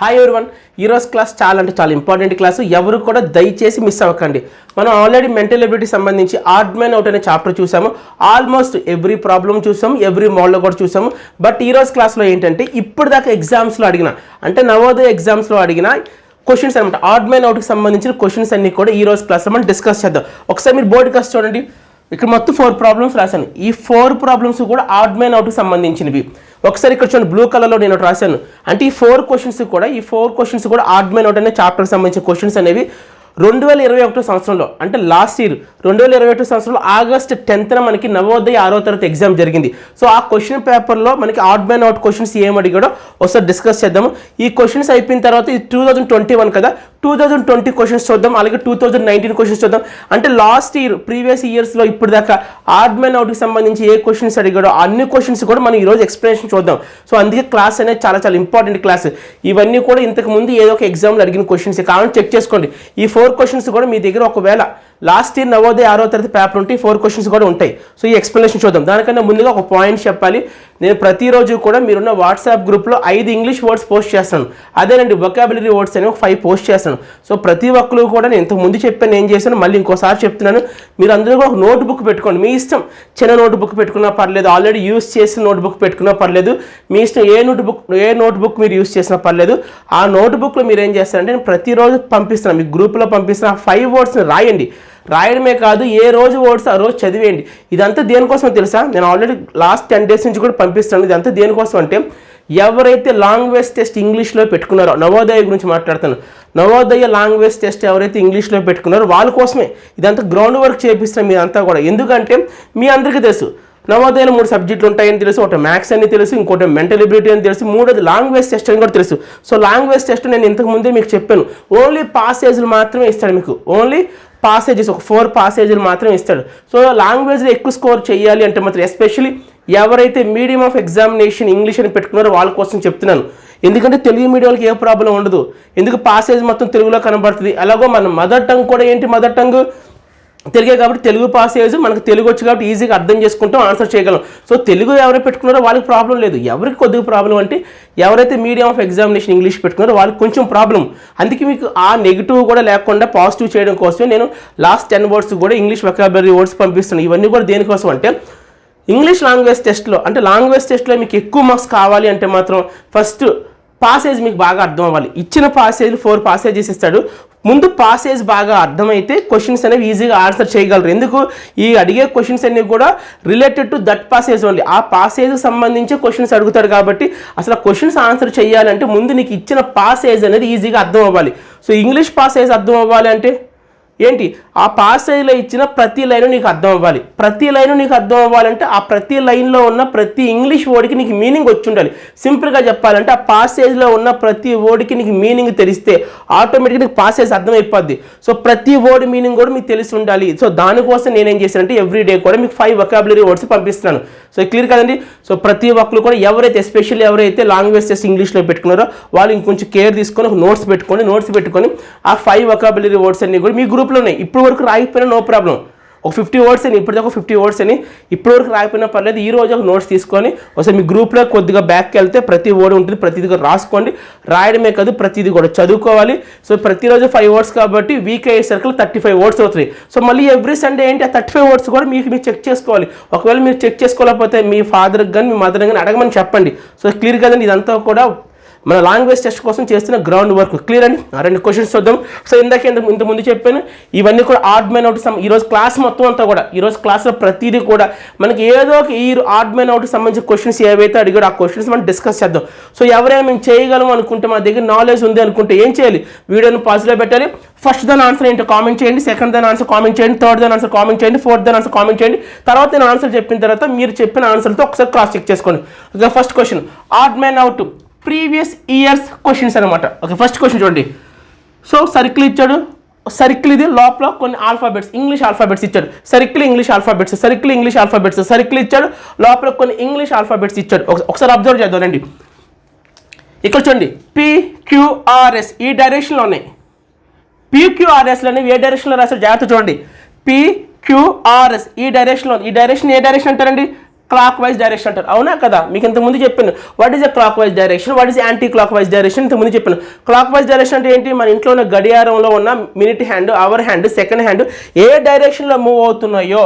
Hi everyone, ఈరోజు class చాలా అంటే చాలా ఇంపార్టెంట్ క్లాసు. ఎవరు కూడా దయచేసి మిస్ అవ్వకండి. మనం ఆల్రెడీ మెంటల్ ఎబిలిటీ సంబంధించి ఆడ్ మ్యాన్ అవుట్ అనే చాప్టర్ చూసాము. ఆల్మోస్ట్ ఎవ్రీ ప్రాబ్లం చూసాము, ఎవ్రీ మోడల్ కూడా చూసాము. బట్ ఈరోజు క్లాస్లో ఏంటంటే ఇప్పుడు దాకా ఎగ్జామ్స్లో అడిగిన అంటే నవోదయ ఎగ్జామ్స్లో అడిగిన క్వశ్చన్స్ అనమాట. ఆడ్ మ్యాన్ అవుట్కి సంబంధించిన క్వశ్చన్స్ అన్ని కూడా ఈ రోజు క్లాస్లో మనం డిస్కస్ చేద్దాం. ఒకసారి మీరు బోర్డు కాస్త చూడండి. ఇక్కడ మొత్తం 4 ప్రాబ్లమ్స్ రాశాను. ఈ 4 ప్రాబ్లమ్స్ కూడా ఆడ్ మ్యాన్ అవుట్కి సంబంధించినవి. ఒకసారి ఇక్కడ చూడండి, బ్లూ కలర్లో నేను రాశాను. అంటే ఈ 4 క్వశ్చన్స్ కూడా ఆడ్ మ్యాన్ అవుట్ అనే చాప్టర్కి సంబంధించిన క్వశ్చన్స్ అనేవి 2021 సంవత్సరంలో అంటే లాస్ట్ ఇయర్ 2021 సంవత్సరంలో ఆగస్ట్ 10th మనకి నవోదయ 6వ తరగతి ఎగ్జామ్ జరిగింది. సో ఆ క్వశ్చన్ పేపర్లో మనకి ఆడ్ మ్యాన్ అవుట్ క్వశ్చన్స్ ఏం అడిగాడో ఒకసారి డిస్కస్ చేద్దాము. ఈ క్వశ్చన్స్ అయిపోయిన తర్వాత ఇది 2021 కదా, 2020 క్వశ్చన్స్ చూద్దాం, అలాగే 2019 క్వశ్చన్స్ చూద్దాం. అంటే లాస్ట్ ఇయర్ ప్రీవియస్ ఇయర్స్లో ఇప్పుడు దాకా ఆడ్ మ్యాన్ అవుట్కి సంబంధించి ఏ క్వశ్చన్స్ అడిగాడో అన్ని క్వశ్చన్స్ కూడా మనం ఈరోజు ఎక్స్ప్లెనేషన్ చూద్దాం. సో అందుకే క్లాస్ అనేది చాలా చాలా ఇంపార్టెంట్ క్లాస్. ఇవన్నీ కూడా ఇంతకు ముందు ఏదో ఒక ఎగ్జామ్లో అడిగిన క్వశ్చన్స్ కావాలని చెక్ చేసుకోండి. ఈ 4 క్వశ్చన్స్ కూడా మీ దగ్గర ఒకవేళ లాస్ట్ ఇయర్ నవోదయ 6వ తరగతి పేపర్ ఉంటే 4 క్వశ్చన్స్ కూడా ఉంటాయి. సో ఈ ఎక్స్ప్లెనేషన్ చూద్దాం. దానికన్నా ముందుగా ఒక పాయింట్ చెప్పాలి. నేను ప్రతిరోజు కూడా మీరున్న వాట్సాప్ గ్రూప్లో 5 ఇంగ్లీష్ వర్డ్స్ పోస్ట్ చేస్తాను. అదేనండి వొకాబులరీ వర్డ్స్ అని ఒక 5 పోస్ట్ చేస్తాను. సో ప్రతి ఒక్కరు కూడా నేను ఇంతకు ముందు చెప్పాను, ఏం చేశాను మళ్ళీ ఇంకోసారి చెప్తున్నాను. మీరు అందరూ కూడా ఒక నోట్ బుక్ పెట్టుకోండి. మీ ఇష్టం, చిన్న నోట్ బుక్ పెట్టుకున్నా పర్లేదు, ఆల్రెడీ యూస్ చేసిన నోట్ బుక్ పెట్టుకున్నా పర్లేదు, మీ ఇష్టం ఏ నోట్ బుక్ మీరు యూస్ చేసినా పర్లేదు. ఆ నోట్ బుక్లో మీరు ఏం చేస్తారంటే నేను ప్రతిరోజు పంపిస్తున్నాను, మీ గ్రూప్లో పంపిస్తున్న 5 వర్డ్స్ని రాయండి. రాయడమే కాదు, ఏ రోజు వర్డ్స్ ఆ రోజు చదివేయండి. ఇదంతా దేనికోసం తెలుసా? నేను ఆల్రెడీ లాస్ట్ 10 days నుంచి కూడా పంపిస్తాను. ఇదంతా దేనికోసం అంటే ఎవరైతే లాంగ్వేజ్ టెస్ట్ ఇంగ్లీష్లో పెట్టుకున్నారో, నవోదయ గురించి మాట్లాడుతాను, నవోదయ లాంగ్వేజ్ టెస్ట్ ఎవరైతే ఇంగ్లీష్లో పెట్టుకున్నారో వాళ్ళ కోసమే ఇదంతా గ్రౌండ్ వర్క్ చేపిస్తాం మీరంతా కూడా. ఎందుకంటే మీ అందరికీ తెలుసు నవోదయలో 3 సబ్జెక్టులు ఉంటాయని తెలుసు, ఒకటి మ్యాథ్స్ అని తెలుసు, ఇంకోటి మెంటల్ ఎబిలిటీ అని తెలుసు, మూడోది లాంగ్వేజ్ టెస్ట్ అని కూడా తెలుసు. సో లాంగ్వేజ్ టెస్ట్ నేను ఇంతకు ముందే మీకు చెప్పాను, ఓన్లీ పాసేజ్లు మాత్రమే ఇస్తాడు మీకు, ఓన్లీ పాసేజెస్ ఒక 4 పాసేజీలు మాత్రమే ఇస్తాడు. సో లాంగ్వేజ్లో ఎక్కువ స్కోర్ చేయాలి అంటే మాత్రం ఎస్పెషల్లీ ఎవరైతే మీడియం ఆఫ్ ఎగ్జామినేషన్ ఇంగ్లీష్ అని పెట్టుకున్నారో వాళ్ళ కోసం చెప్తున్నాను. ఎందుకంటే తెలుగు మీడియంకి ఏ ప్రాబ్లం ఉండదు, ఎందుకు పాసేజ్ మొత్తం తెలుగులో కనబడుతుంది. అలాగో మన మదర్ టంగ్ కూడా ఏంటి, మదర్ టంగ్ తెలుగే కాబట్టి తెలుగు పాసేజ్ మనకు తెలుగు వచ్చి కాబట్టి ఈజీగా అర్థం చేసుకుంటాం, ఆన్సర్ చేయగలం. సో తెలుగు ఎవరైతే పెట్టుకున్నారో వాళ్ళకి ప్రాబ్లం లేదు. ఎవరికి కొద్దిగా ప్రాబ్లం అంటే ఎవరైతే మీడియం ఆఫ్ ఎగ్జామినేషన్ ఇంగ్లీష్ పెట్టుకున్నారో వాళ్ళకి కొంచెం ప్రాబ్లం. అందుకే మీకు ఆ నెగిటివ్ కూడా లేకుండా పాజిటివ్ చేయడం కోసమే నేను లాస్ట్ 10 వర్డ్స్ కూడా ఇంగ్లీష్ వొకాబులరీ వర్డ్స్ పంపిస్తున్నాను. ఇవన్నీ కూడా దేనికోసం అంటే ఇంగ్లీష్ లాంగ్వేజ్ టెస్ట్లో అంటే లాంగ్వేజ్ టెస్ట్లో మీకు ఎక్కువ మార్క్స్ కావాలి అంటే మాత్రం ఫస్ట్ పాసేజ్ మీకు బాగా అర్థం అవ్వాలి. ఇచ్చిన పాసేజ్ 4 పాసేజెస్ ఇస్తాడు. ముందు పాసేజ్ బాగా అర్థమైతే క్వశ్చన్స్ అనేవి ఈజీగా ఆన్సర్ చేయగలరు. ఎందుకు ఈ అడిగే క్వశ్చన్స్ అన్ని కూడా related to that passage only, ఆ పాసేజ్కి సంబంధించి క్వశ్చన్స్ అడుగుతాడు. కాబట్టి అసలు క్వశ్చన్స్ ఆన్సర్ చేయాలంటే ముందు నీకు ఇచ్చిన పాసేజ్ అనేది ఈజీగా అర్థం అవ్వాలి. సో ఇంగ్లీష్ పాసేజ్ అర్థం అవ్వాలి అంటే ఏంటి, ఆ పాసేజ్లో ఇచ్చిన ప్రతి లైను నీకు అర్థం అవ్వాలి. ప్రతి లైను నీకు అర్థం అవ్వాలంటే ఆ ప్రతి లైన్లో ఉన్న ప్రతి ఇంగ్లీష్ వర్డ్కి నీకు మీనింగ్ వచ్చి ఉండాలి. సింపుల్గా చెప్పాలంటే ఆ పాసేజ్లో ఉన్న ప్రతి వర్డ్కి నీకు మీనింగ్ తెలిస్తే ఆటోమేటిక్గా నీకు పాసేజ్ అర్థమైపోద్ది. సో ప్రతి వర్డ్ మీనింగ్ కూడా మీకు తెలిసి ఉండాలి. సో దానికోసం నేనేం చేశానంటే ఎవ్రీ డే కూడా మీకు 5 వొకాబులరీ వర్డ్స్ పంపిస్తున్నాను. సో క్లియర్ కదండి. సో ప్రతి ఒక్కరు కూడా ఎవరైతే ఎస్పెషల్లీ ఎవరైతే లాంగ్వేజ్ టెస్ట్ ఇంగ్లీష్లో పెట్టుకున్నారో వాళ్ళు ఇంకొంచెం కేర్ తీసుకొని ఒక నోట్స్ పెట్టుకొని ఆ 5 వొకాబులరీ వర్డ్స్ అన్ని కూడా మీ గ్రూప్లో ఉన్నాయి. ఇప్పుడు వరకు రాయిపోయినా నో ప్రాబ్లం, ఒక 50 వర్డ్స్ అని ఇప్పటిదాకా 50 వర్డ్స్ అని ఇప్పటి వరకు రాయిపోయినా పర్లేదు. ఈ రోజు ఒక నోట్స్ తీసుకొని ఒకసారి మీ గ్రూప్లో కొద్దిగా బ్యాక్కి వెళ్తే ప్రతి వర్డ్ ఉంటుంది, ప్రతిదీ కూడా రాసుకోండి. రాయడమే కాదు ప్రతిదీ కూడా చదువుకోవాలి. సో ప్రతిరోజు 5 వర్డ్స్ కాబట్టి వీక్ అయ్యేసరికి 35 వర్డ్స్ అవుతాయి. సో మళ్ళీ ఎవ్రీ సండే ఏంటి ఆ 35 వర్డ్స్ కూడా మీరు చెక్ చేసుకోవాలి. ఒకవేళ మీరు చెక్ చేసుకోలేకపోతే మీ ఫాదర్కి కానీ మీ మదర్కి కానీ అడగమని చెప్పండి. సో క్లియర్ కదండి. ఇదంతా కూడా మన లాంగ్వేజ్ టెస్ట్ కోసం చేస్తున్న గ్రౌండ్ వర్క్. క్లియర్ అండి. 2 క్వశ్చన్స్ చూద్దాం. సో ఇంత ముందు చెప్పాను ఇవన్నీ కూడా ఆడ్ మ్యాన్ అవుట్ ఈరోజు క్లాస్ మొత్తం అంతా కూడా ఈరోజు క్లాస్లో ప్రతిదీ కూడా మనకి ఏదో ఒక ఈ ఆడ్ మ్యాన్ అవుట్కి సంబంధించిన క్వశ్చన్స్ ఏవైతే అడిగాడో ఆ క్వశ్చన్స్ మనం డిస్కస్ చేద్దాం. సో ఎవరైనా మేము చేయగలం అనుకుంటే, మా దగ్గర నాలెడ్జ్ ఉంది అనుకుంటే ఏం చేయాలి, వీడియోని పాజ్లో పెట్టాలి. ఫస్ట్ దాని ఆన్సర్ ఏంటో కామెంట్ చేయండి, సెకండ్ దాని ఆన్సర్ కామెంట్ చేయండి, థర్డ్ దాని ఆన్సర్ కామెంట్ చేయండి, ఫోర్త్ దాని ఆన్సర్ కామెంట్ చేయండి. తర్వాత నేను ఆన్సర్ చెప్పిన తర్వాత మీరు చెప్పిన ఆన్సర్తో ఒకసారి క్రాస్ చెక్ చేసుకోండి. Okay, first question add man out previous years questions అనమాట. ఓకే, ఫస్ట్ క్వశ్చన్ చూడండి. సో సర్కిల్ ఇచ్చాడు, సర్కిల్ ఇది లోపల కొన్ని ఆల్ఫాబెట్స్ ఇంగ్లీష్ ఆల్ఫాబెట్స్ ఇచ్చాడు. సర్కిల్ ఇంగ్లీష్ ఆల్ఫాబెట్స్, సర్కిల్ ఇచ్చాడు, లోపల కొన్ని ఇంగ్లీష్ ఆల్ఫాబెట్స్ ఇచ్చాడు. ఒకసారి అబ్జర్వ్ చేద్దామండి. ఇక్కడ చూడండి PQRS ఈ డైరెక్షన్లో ఉన్నాయి. PQRSలు అనేవి ఏ డైరెక్షన్లో రాశారు జాగ్రత్త చూడండి. PQRS ఈ డైరెక్షన్లో, ఈ డైరెక్షన్ ఏ డైరెక్షన్ అంటారండి, క్లాక్ వైజ్ డైరెక్షన్ అంటారు. అవునా కదా? మీకు ఇంతకుముందు చెప్పాను what is a clock wise direction, what is anti clock wise direction ఇంతకుముందు చెప్పాను. క్లాక్ వైజ్ డైరెక్షన్ అంటే ఏంటి? మన ఇంట్లో ఉన్న గడియారంలో ఉన్న minute hand, hour hand, second hand ఏ డైరెక్షన్లో మూవ్ అవుతున్నాయో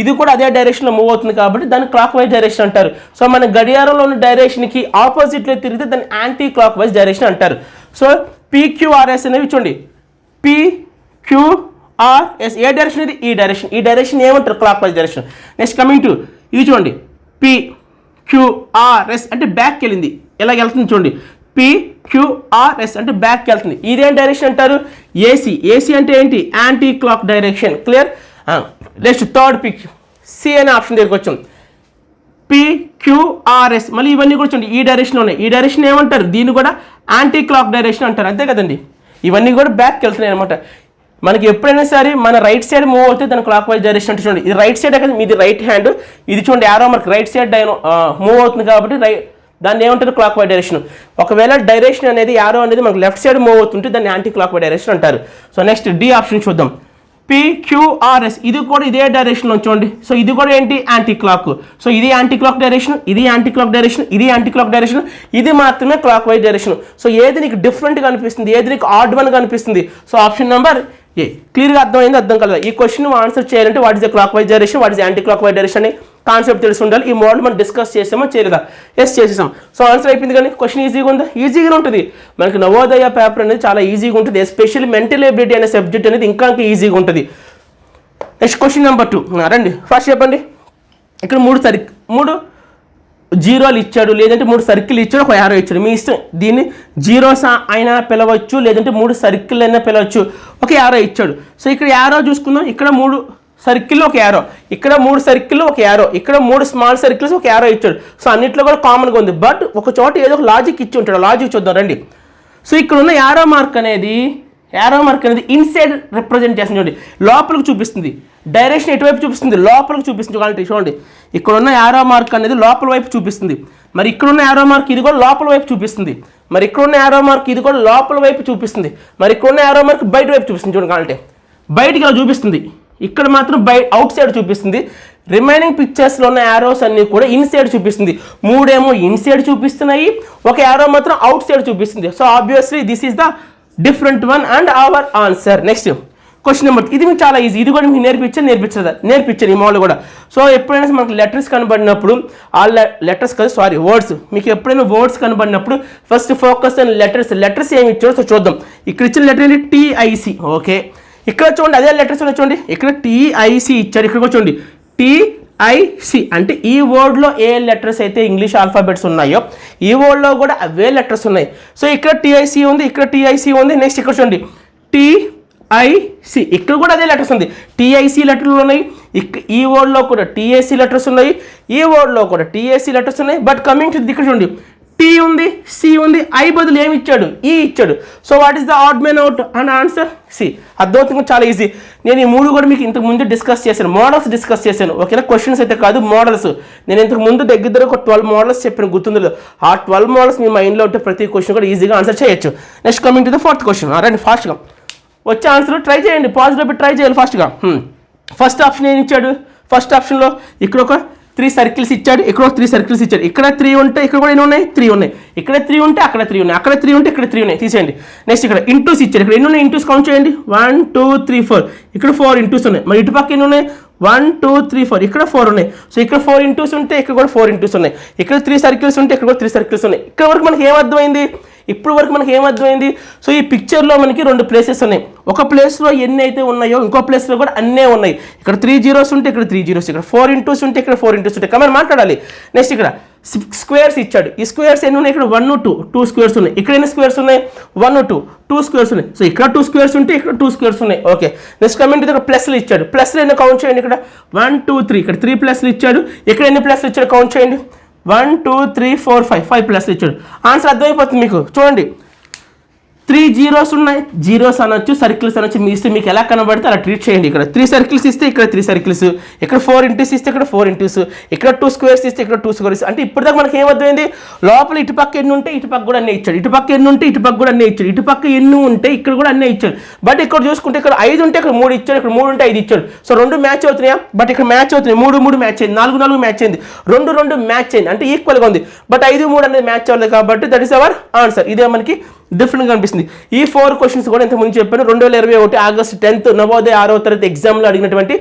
ఇది కూడా అదే డైరెక్షన్లో మూవ్ అవుతుంది కాబట్టి దాన్ని క్లాక్ వైజ్ డైరెక్షన్ అంటారు. సో మన గడియారంలో ఉన్న డైరెక్షన్కి ఆపోజిట్లో తిరిగితే దాన్ని యాంటీ క్లాక్ వైజ్ డైరెక్షన్ అంటారు. సో PQRS అనేవి చూడండి, PQRS ఏ డైరెక్షన్ ఇది? ఈ డైరెక్షన్. ఈ డైరెక్షన్ ఏమంటారు? Clock wise direction. Next coming to ఇది చూడండి, PQRS అంటే బ్యాక్కి వెళ్ళింది, ఎలాగ వెళ్తుంది చూడండి, PQRS అంటే బ్యాక్కి వెళ్తుంది. ఇదేం డైరెక్షన్ అంటారు? AC. AC అంటే ఏంటి? Anti clock direction. Clear? Next third C అనే ఆప్షన్ దగ్గరికి వచ్చాం. PQRS మళ్ళీ ఇవన్నీ కూడా చూడండి ఈ డైరెక్షన్లో ఉన్నాయి. ఈ డైరెక్షన్ ఏమంటారు? దీన్ని కూడా యాంటీ క్లాక్ డైరెక్షన్ అంటారు. అంతే కదండి, ఇవన్నీ కూడా బ్యాక్కి వెళ్తున్నాయి అనమాట. మనకి ఎప్పుడైనా సరే మన రైట్ సైడ్ మూవ్ అవుతే దాని క్లాక్ వైజ్ డైరెక్షన్ అంటే చూడండి, ఇది రైట్ సైడ్ కదా, మీది రైట్ హ్యాండ్, ఇది చూడండి arrow mark right side move అవుతుంది కాబట్టి దాన్ని ఏమంటారు? Clock wise direction. ఒకవేళ డైరెక్షన్ అనేది యారో అనేది మనకు లెఫ్ట్ సైడ్ మూవ్ అవుతుంటే దాన్ని యాంటీ క్లాక్ వైజ్ డైరెక్షన్ అంటారు. సో నెక్స్ట్ D ఆప్షన్ చూద్దాం. PQRS ఇది కూడా ఇదే డైరెక్షన్లో చూడండి. సో ఇది కూడా ఏంటి? Anti clock. సో ఇది యాంటీ క్లాక్ డైరెక్షన్, ఇది యాంటీ క్లాక్ డైరెక్షన్, ఇది యాంటీ క్లాక్ డైరెక్షన్, ఇది మాత్రమే క్లాక్ వైజ్ డైరెక్షన్. సో ఏది నీకు డిఫరెంట్గా అనిపిస్తుంది, ఏది నీకు ఆడ్ వన్గా అనిపిస్తుంది? సో ఆప్షన్ నెంబర్ ఏ. క్లియర్గా అర్థమైంది? అర్థం కలదా? ఈ క్వశ్చన్ ఆన్సర్ చేయాలంటే what is the clock wise direction, what is anti clock wise direction అని కాన్సెప్ట్ తెలిసి ఉండాలి. ఈ మోడల్ మనం డిస్కస్ చేసామో చేయలేదా? ఎస్ చేసేసాం. సో ఆన్సర్ అయిపోయింది. కానీ క్వశ్చన్ ఈజీగా ఉందా? ఈజీగా ఉంటుంది. మనకి నవోదయ పేపర్ అనేది చాలా ఈజీగా ఉంటుంది. ఎస్పెషల్లీ మెంటల్ ఎబిలిటీ అనే సబ్జెక్ట్ అనేది ఇంకా ఈజీగా ఉంటుంది. నెక్స్ట్ క్వశ్చన్ నెంబర్ 2 రండి. ఫస్ట్ చెప్పండి, ఇక్కడ మూడు జీరోలు ఇచ్చాడు, లేదంటే 3 సర్కిల్ ఇచ్చాడు, ఒక యారో ఇచ్చాడు. మీ ఇష్టం, దీన్ని జీరోస్ అయినా పిలవచ్చు, లేదంటే 3 సర్కిల్ అయినా పిలవచ్చు. ఒక యారో ఇచ్చాడు. సో ఇక్కడ యారో చూసుకుందాం. ఇక్కడ 3 సర్కిల్ ఒక యారో, ఇక్కడ 3 సర్కిల్ ఒక యారో, ఇక్కడ 3 స్మాల్ సర్కిల్స్ ఒక యారో ఇచ్చాడు. సో అన్నింటిలో కూడా కామన్గా ఉంది. బట్ ఒక చోట ఏదో ఒక లాజిక్ ఇచ్చి ఉంటాడు. లాజిక్ చూద్దాం రండి. సో ఇక్కడ ఉన్న యారో మార్క్ అనేది ఇన్సైడ్ రిప్రజెంట్ చేస్తుంది. చూడండి లోపలికి చూపిస్తుంది. డైరెక్షన్ ఎటువైపు చూపిస్తుంది? లోపలికి చూపిస్తుంది. కాబట్టి చూడండి ఇక్కడ ఉన్న యారో మార్క్ అనేది లోపల వైపు చూపిస్తుంది. మరి ఇక్కడ ఉన్న యారో మార్క్ ఇది కూడా లోపల వైపు చూపిస్తుంది. మరి ఇక్కడ ఉన్న యారో మార్క్ ఇది కూడా లోపల వైపు చూపిస్తుంది. మరి ఇక్కడ ఉన్న యారో మార్క్ బయట వైపు చూపిస్తుంది. చూడండి కావాలంటే బయటికి ఇలా చూపిస్తుంది. ఇక్కడ మాత్రం అవుట్ సైడ్ చూపిస్తుంది. రిమైనింగ్ పిక్చర్స్లో ఉన్న యారోస్ అన్ని కూడా ఇన్సైడ్ చూపిస్తుంది. 3 ఏమో ఇన్సైడ్ చూపిస్తున్నాయి, ఒక యారో మాత్రం అవుట్ సైడ్ చూపిస్తుంది. So obviously this is the different one and our answer. Next question number, ఇది మీకు చాలా ఈజీ. ఇది కూడా మీకు నేర్పించాను ఈ మోడల్ కూడా. సో ఎప్పుడైనా మనకు లెటర్స్ కనబడినప్పుడు వర్డ్స్, మీకు ఎప్పుడైనా వర్డ్స్ కనబడినప్పుడు ఫస్ట్ ఫోకస్ అండ్ లెటర్స్ ఏమి ఇచ్చారో సో చూద్దాం. ఇక్కడ ఇచ్చిన లెటర్ ఏంటి? TIC. ఓకే, ఇక్కడ చూడండి అదే లెటర్స్ ఉన్నాయి. చూడండి ఇక్కడ TIC ఇచ్చారు. ఇక్కడ కూడా చూడండి TIC అంటే ఈ వర్డ్లో ఏ లెటర్స్ అయితే ఇంగ్లీష్ ఆల్ఫాబెట్స్ ఉన్నాయో ఈ వర్డ్లో కూడా అవే లెటర్స్ ఉన్నాయి. సో ఇక్కడ TIC ఉంది, ఇక్కడ TIC ఉంది. నెక్స్ట్ ఇక్కడ చూడండి TIC, ఇక్కడ కూడా అదే లెటర్స్ ఉంది. TIC లెటర్లు ఉన్నాయి. ఈ వర్డ్లో కూడా TIC లెటర్స్ ఉన్నాయి, ఈ వర్డ్లో కూడా TIC లెటర్స్ ఉన్నాయి. బట్ కమింగ్ టు ఇక్కడ చూడండి T ఉంది, C ఉంది, I బదులు ఏమి ఇచ్చాడు? E ఇచ్చాడు. So what is the odd man out and answer C. అర్థమవుతుంది, చాలా ఈజీ. నేను ఈ 3 కూడా మీకు ఇంతకు ముందు డిస్కస్ చేశాను, మోడల్స్ డిస్కస్ చేశాను. ఓకేనా, క్వశ్చన్స్ అయితే కాదు, మోడల్స్. నేను ఇంతకు ముందు దగ్గర ఒక 12 మోడల్స్ చెప్పాను, గుర్తుందో. ఆ 12 మోడల్స్ మీ మైండ్లో ఉంటే ప్రతి క్వశ్చన్ కూడా ఈజీగా ఆన్సర్ చేయొచ్చు. Next coming to the 4th question. రండి ఫాస్ట్గా వచ్చే ఆన్సర్ ట్రై చేయండి, పాజిటివ్ ట్రై చేయాలి ఫాస్ట్గా. ఫస్ట్ ఆప్షన్ ఏం ఇచ్చాడు? ఫస్ట్ ఆప్షన్లో ఇక్కడ ఒక 3 సర్కిల్స్ ఇచ్చాడు, ఇక్కడ ఒక 3 సర్కిల్స్ ఇచ్చాడు. ఇక్కడ 3 ఉంటే ఇక్కడ కూడా ఎన్ని ఉన్నాయి? 3 ఉన్నాయి. ఇక్కడ 3 ఉంటే అక్కడ 3 ఉన్నాయి, అక్కడ 3 ఉంటే ఇక్కడ 3 ఉన్నాయి, తీసేయండి. నెక్స్ట్ ఇక్కడ ఇంటూస్ ఇచ్చాడు. ఇక్కడ ఎన్ని ఉన్నాయి? ఇంటూస్ కౌంట్ చేయండి. 1 2 3 4. ఇక్కడ 4 ఇంటూస్ ఉన్నాయి. మరి ఇటు పక్క ఎన్ని ఉన్నాయి? 1 2 3 4. ఇక్కడ 4 ఉన్నాయి. సో ఇక్కడ 4 ఇంటూస్ ఉంటే ఇక్కడ కూడా 4 ఇంటూస్ ఉన్నాయి. ఇక్కడ 3 సర్కిల్స్ ఉంటే ఇక్కడ కూడా 3 సర్కిల్స్ ఉన్నాయి. ఇక్కడ వరకు మనకి ఏమర్థమైంది? ఇప్పుడు వరకు మనకి ఏమర్థమైంది? సో ఈ పిక్చర్లో మనకి 2 ప్లేసెస్ ఉన్నాయి. ఒక ప్లేస్లో ఎన్ని అయితే ఉన్నాయో ఇంకో ప్లేస్లో కూడా అన్నే ఉన్నాయి. ఇక్కడ 3 జీరోస్ ఉంటే ఇక్కడ 3 జీరోస్, ఇక్కడ 4 ఇంటూస్ ఉంటే ఇక్కడ 4 ఇంటూస్ ఉంటాయి. కమని మాట్లాడాలి. నెక్స్ట్ ఇక్కడ స్క్వేర్స్ ఇచ్చాడు. ఈ స్క్వేర్స్ ఎన్ని ఉన్నాయి? ఇక్కడ 1 2 స్క్వేర్స్ ఉన్నాయి. ఇక్కడ ఎన్ని స్క్వేర్స్ ఉన్నాయి? 1 2 స్క్వేర్స్ ఉన్నాయి. సో ఇక్కడ 2 స్క్వేర్స్ ఉంటే ఇక్కడ 2 స్క్వేర్స్ ఉన్నాయి. ఓకే, నెక్స్ట్ కమింగ్ టు ఇక్కడ ప్లస్లు ఇచ్చాడు. ప్లస్లు ఎన్ని కౌంట్ చేయండి. ఇక్కడ 1 2 3, ఇక్కడ 3 ప్లస్లు ఇచ్చాడు. ఇక్కడ ఎన్ని ప్లస్లు ఇచ్చాడు కౌంట్ చేయండి. 1 2 3 4 5 ప్లస్లు ఇచ్చాడు. ఆన్సర్ అర్థమైపోతుంది మీకు. చూడండి 3 జీరోస్ ఉన్నాయి, జీరోస్ అనొచ్చు, సర్కిల్స్ అనొచ్చు, మీ ఇస్తే మీకు ఎలా కనబడితే అలా ట్రీట్ చేయండి. ఇక్కడ 3 సర్కిల్స్ ఇస్తే ఇక్కడ 3 సర్కిల్స్, ఇక్కడ 4 ఇంటూస్ ఇస్తే ఇక్కడ 4 ఇంటూస్, ఇక్కడ 2 స్క్వేర్స్ ఇస్తే ఇక్కడ 2 స్క్వేర్స్. అంటే ఇప్పటిదాకా మనకి ఏమర్థమైంది, లోపల ఇటుపక్క ఎన్ని ఉంటే ఇటుపక్క కూడా అన్నీ ఇచ్చాడు, ఇటుపక్క ఎన్ని ఉంటే ఇటుపక్క కూడా అన్నీ ఇచ్చాడు, ఇటుపక్క ఎన్ని ఉంటే ఇక్కడ కూడా అన్నీ ఇచ్చాడు. బట్ ఇక్కడ చూసుకుంటే ఇక్కడ 5 ఉంటే ఇక్కడ 3 ఇచ్చాడు, ఇక్కడ 3 ఉంటే 5 ఇచ్చాడు. సో 2 మ్యాచ్ అవుతున్నాయా, బట్ ఇక్కడ మ్యాచ్ అవుతున్నాయి, 3 3 మ్యాచ్ అయింది, 4 4 మ్యాచ్ అయింది, 2 2 మ్యాచ్ అయింది, అంటే ఈక్వల్గా ఉంది. బట్ 5 3 అనేది మ్యాచ్ అవ్వలేదు కాబట్టి దట్ ఈస్ అవర్ ఆన్సర్. ఇదే మనకి డిఫరెంట్గా అనిపిస్తుంది. ఈ 4 క్వశ్చన్స్ కూడా ఇంతకుముందు చెప్పాను. 2021 ఆగస్టు 10th నవోదయ 6వ తరగతి ఎగ్జామ్లో అడిగినటువంటి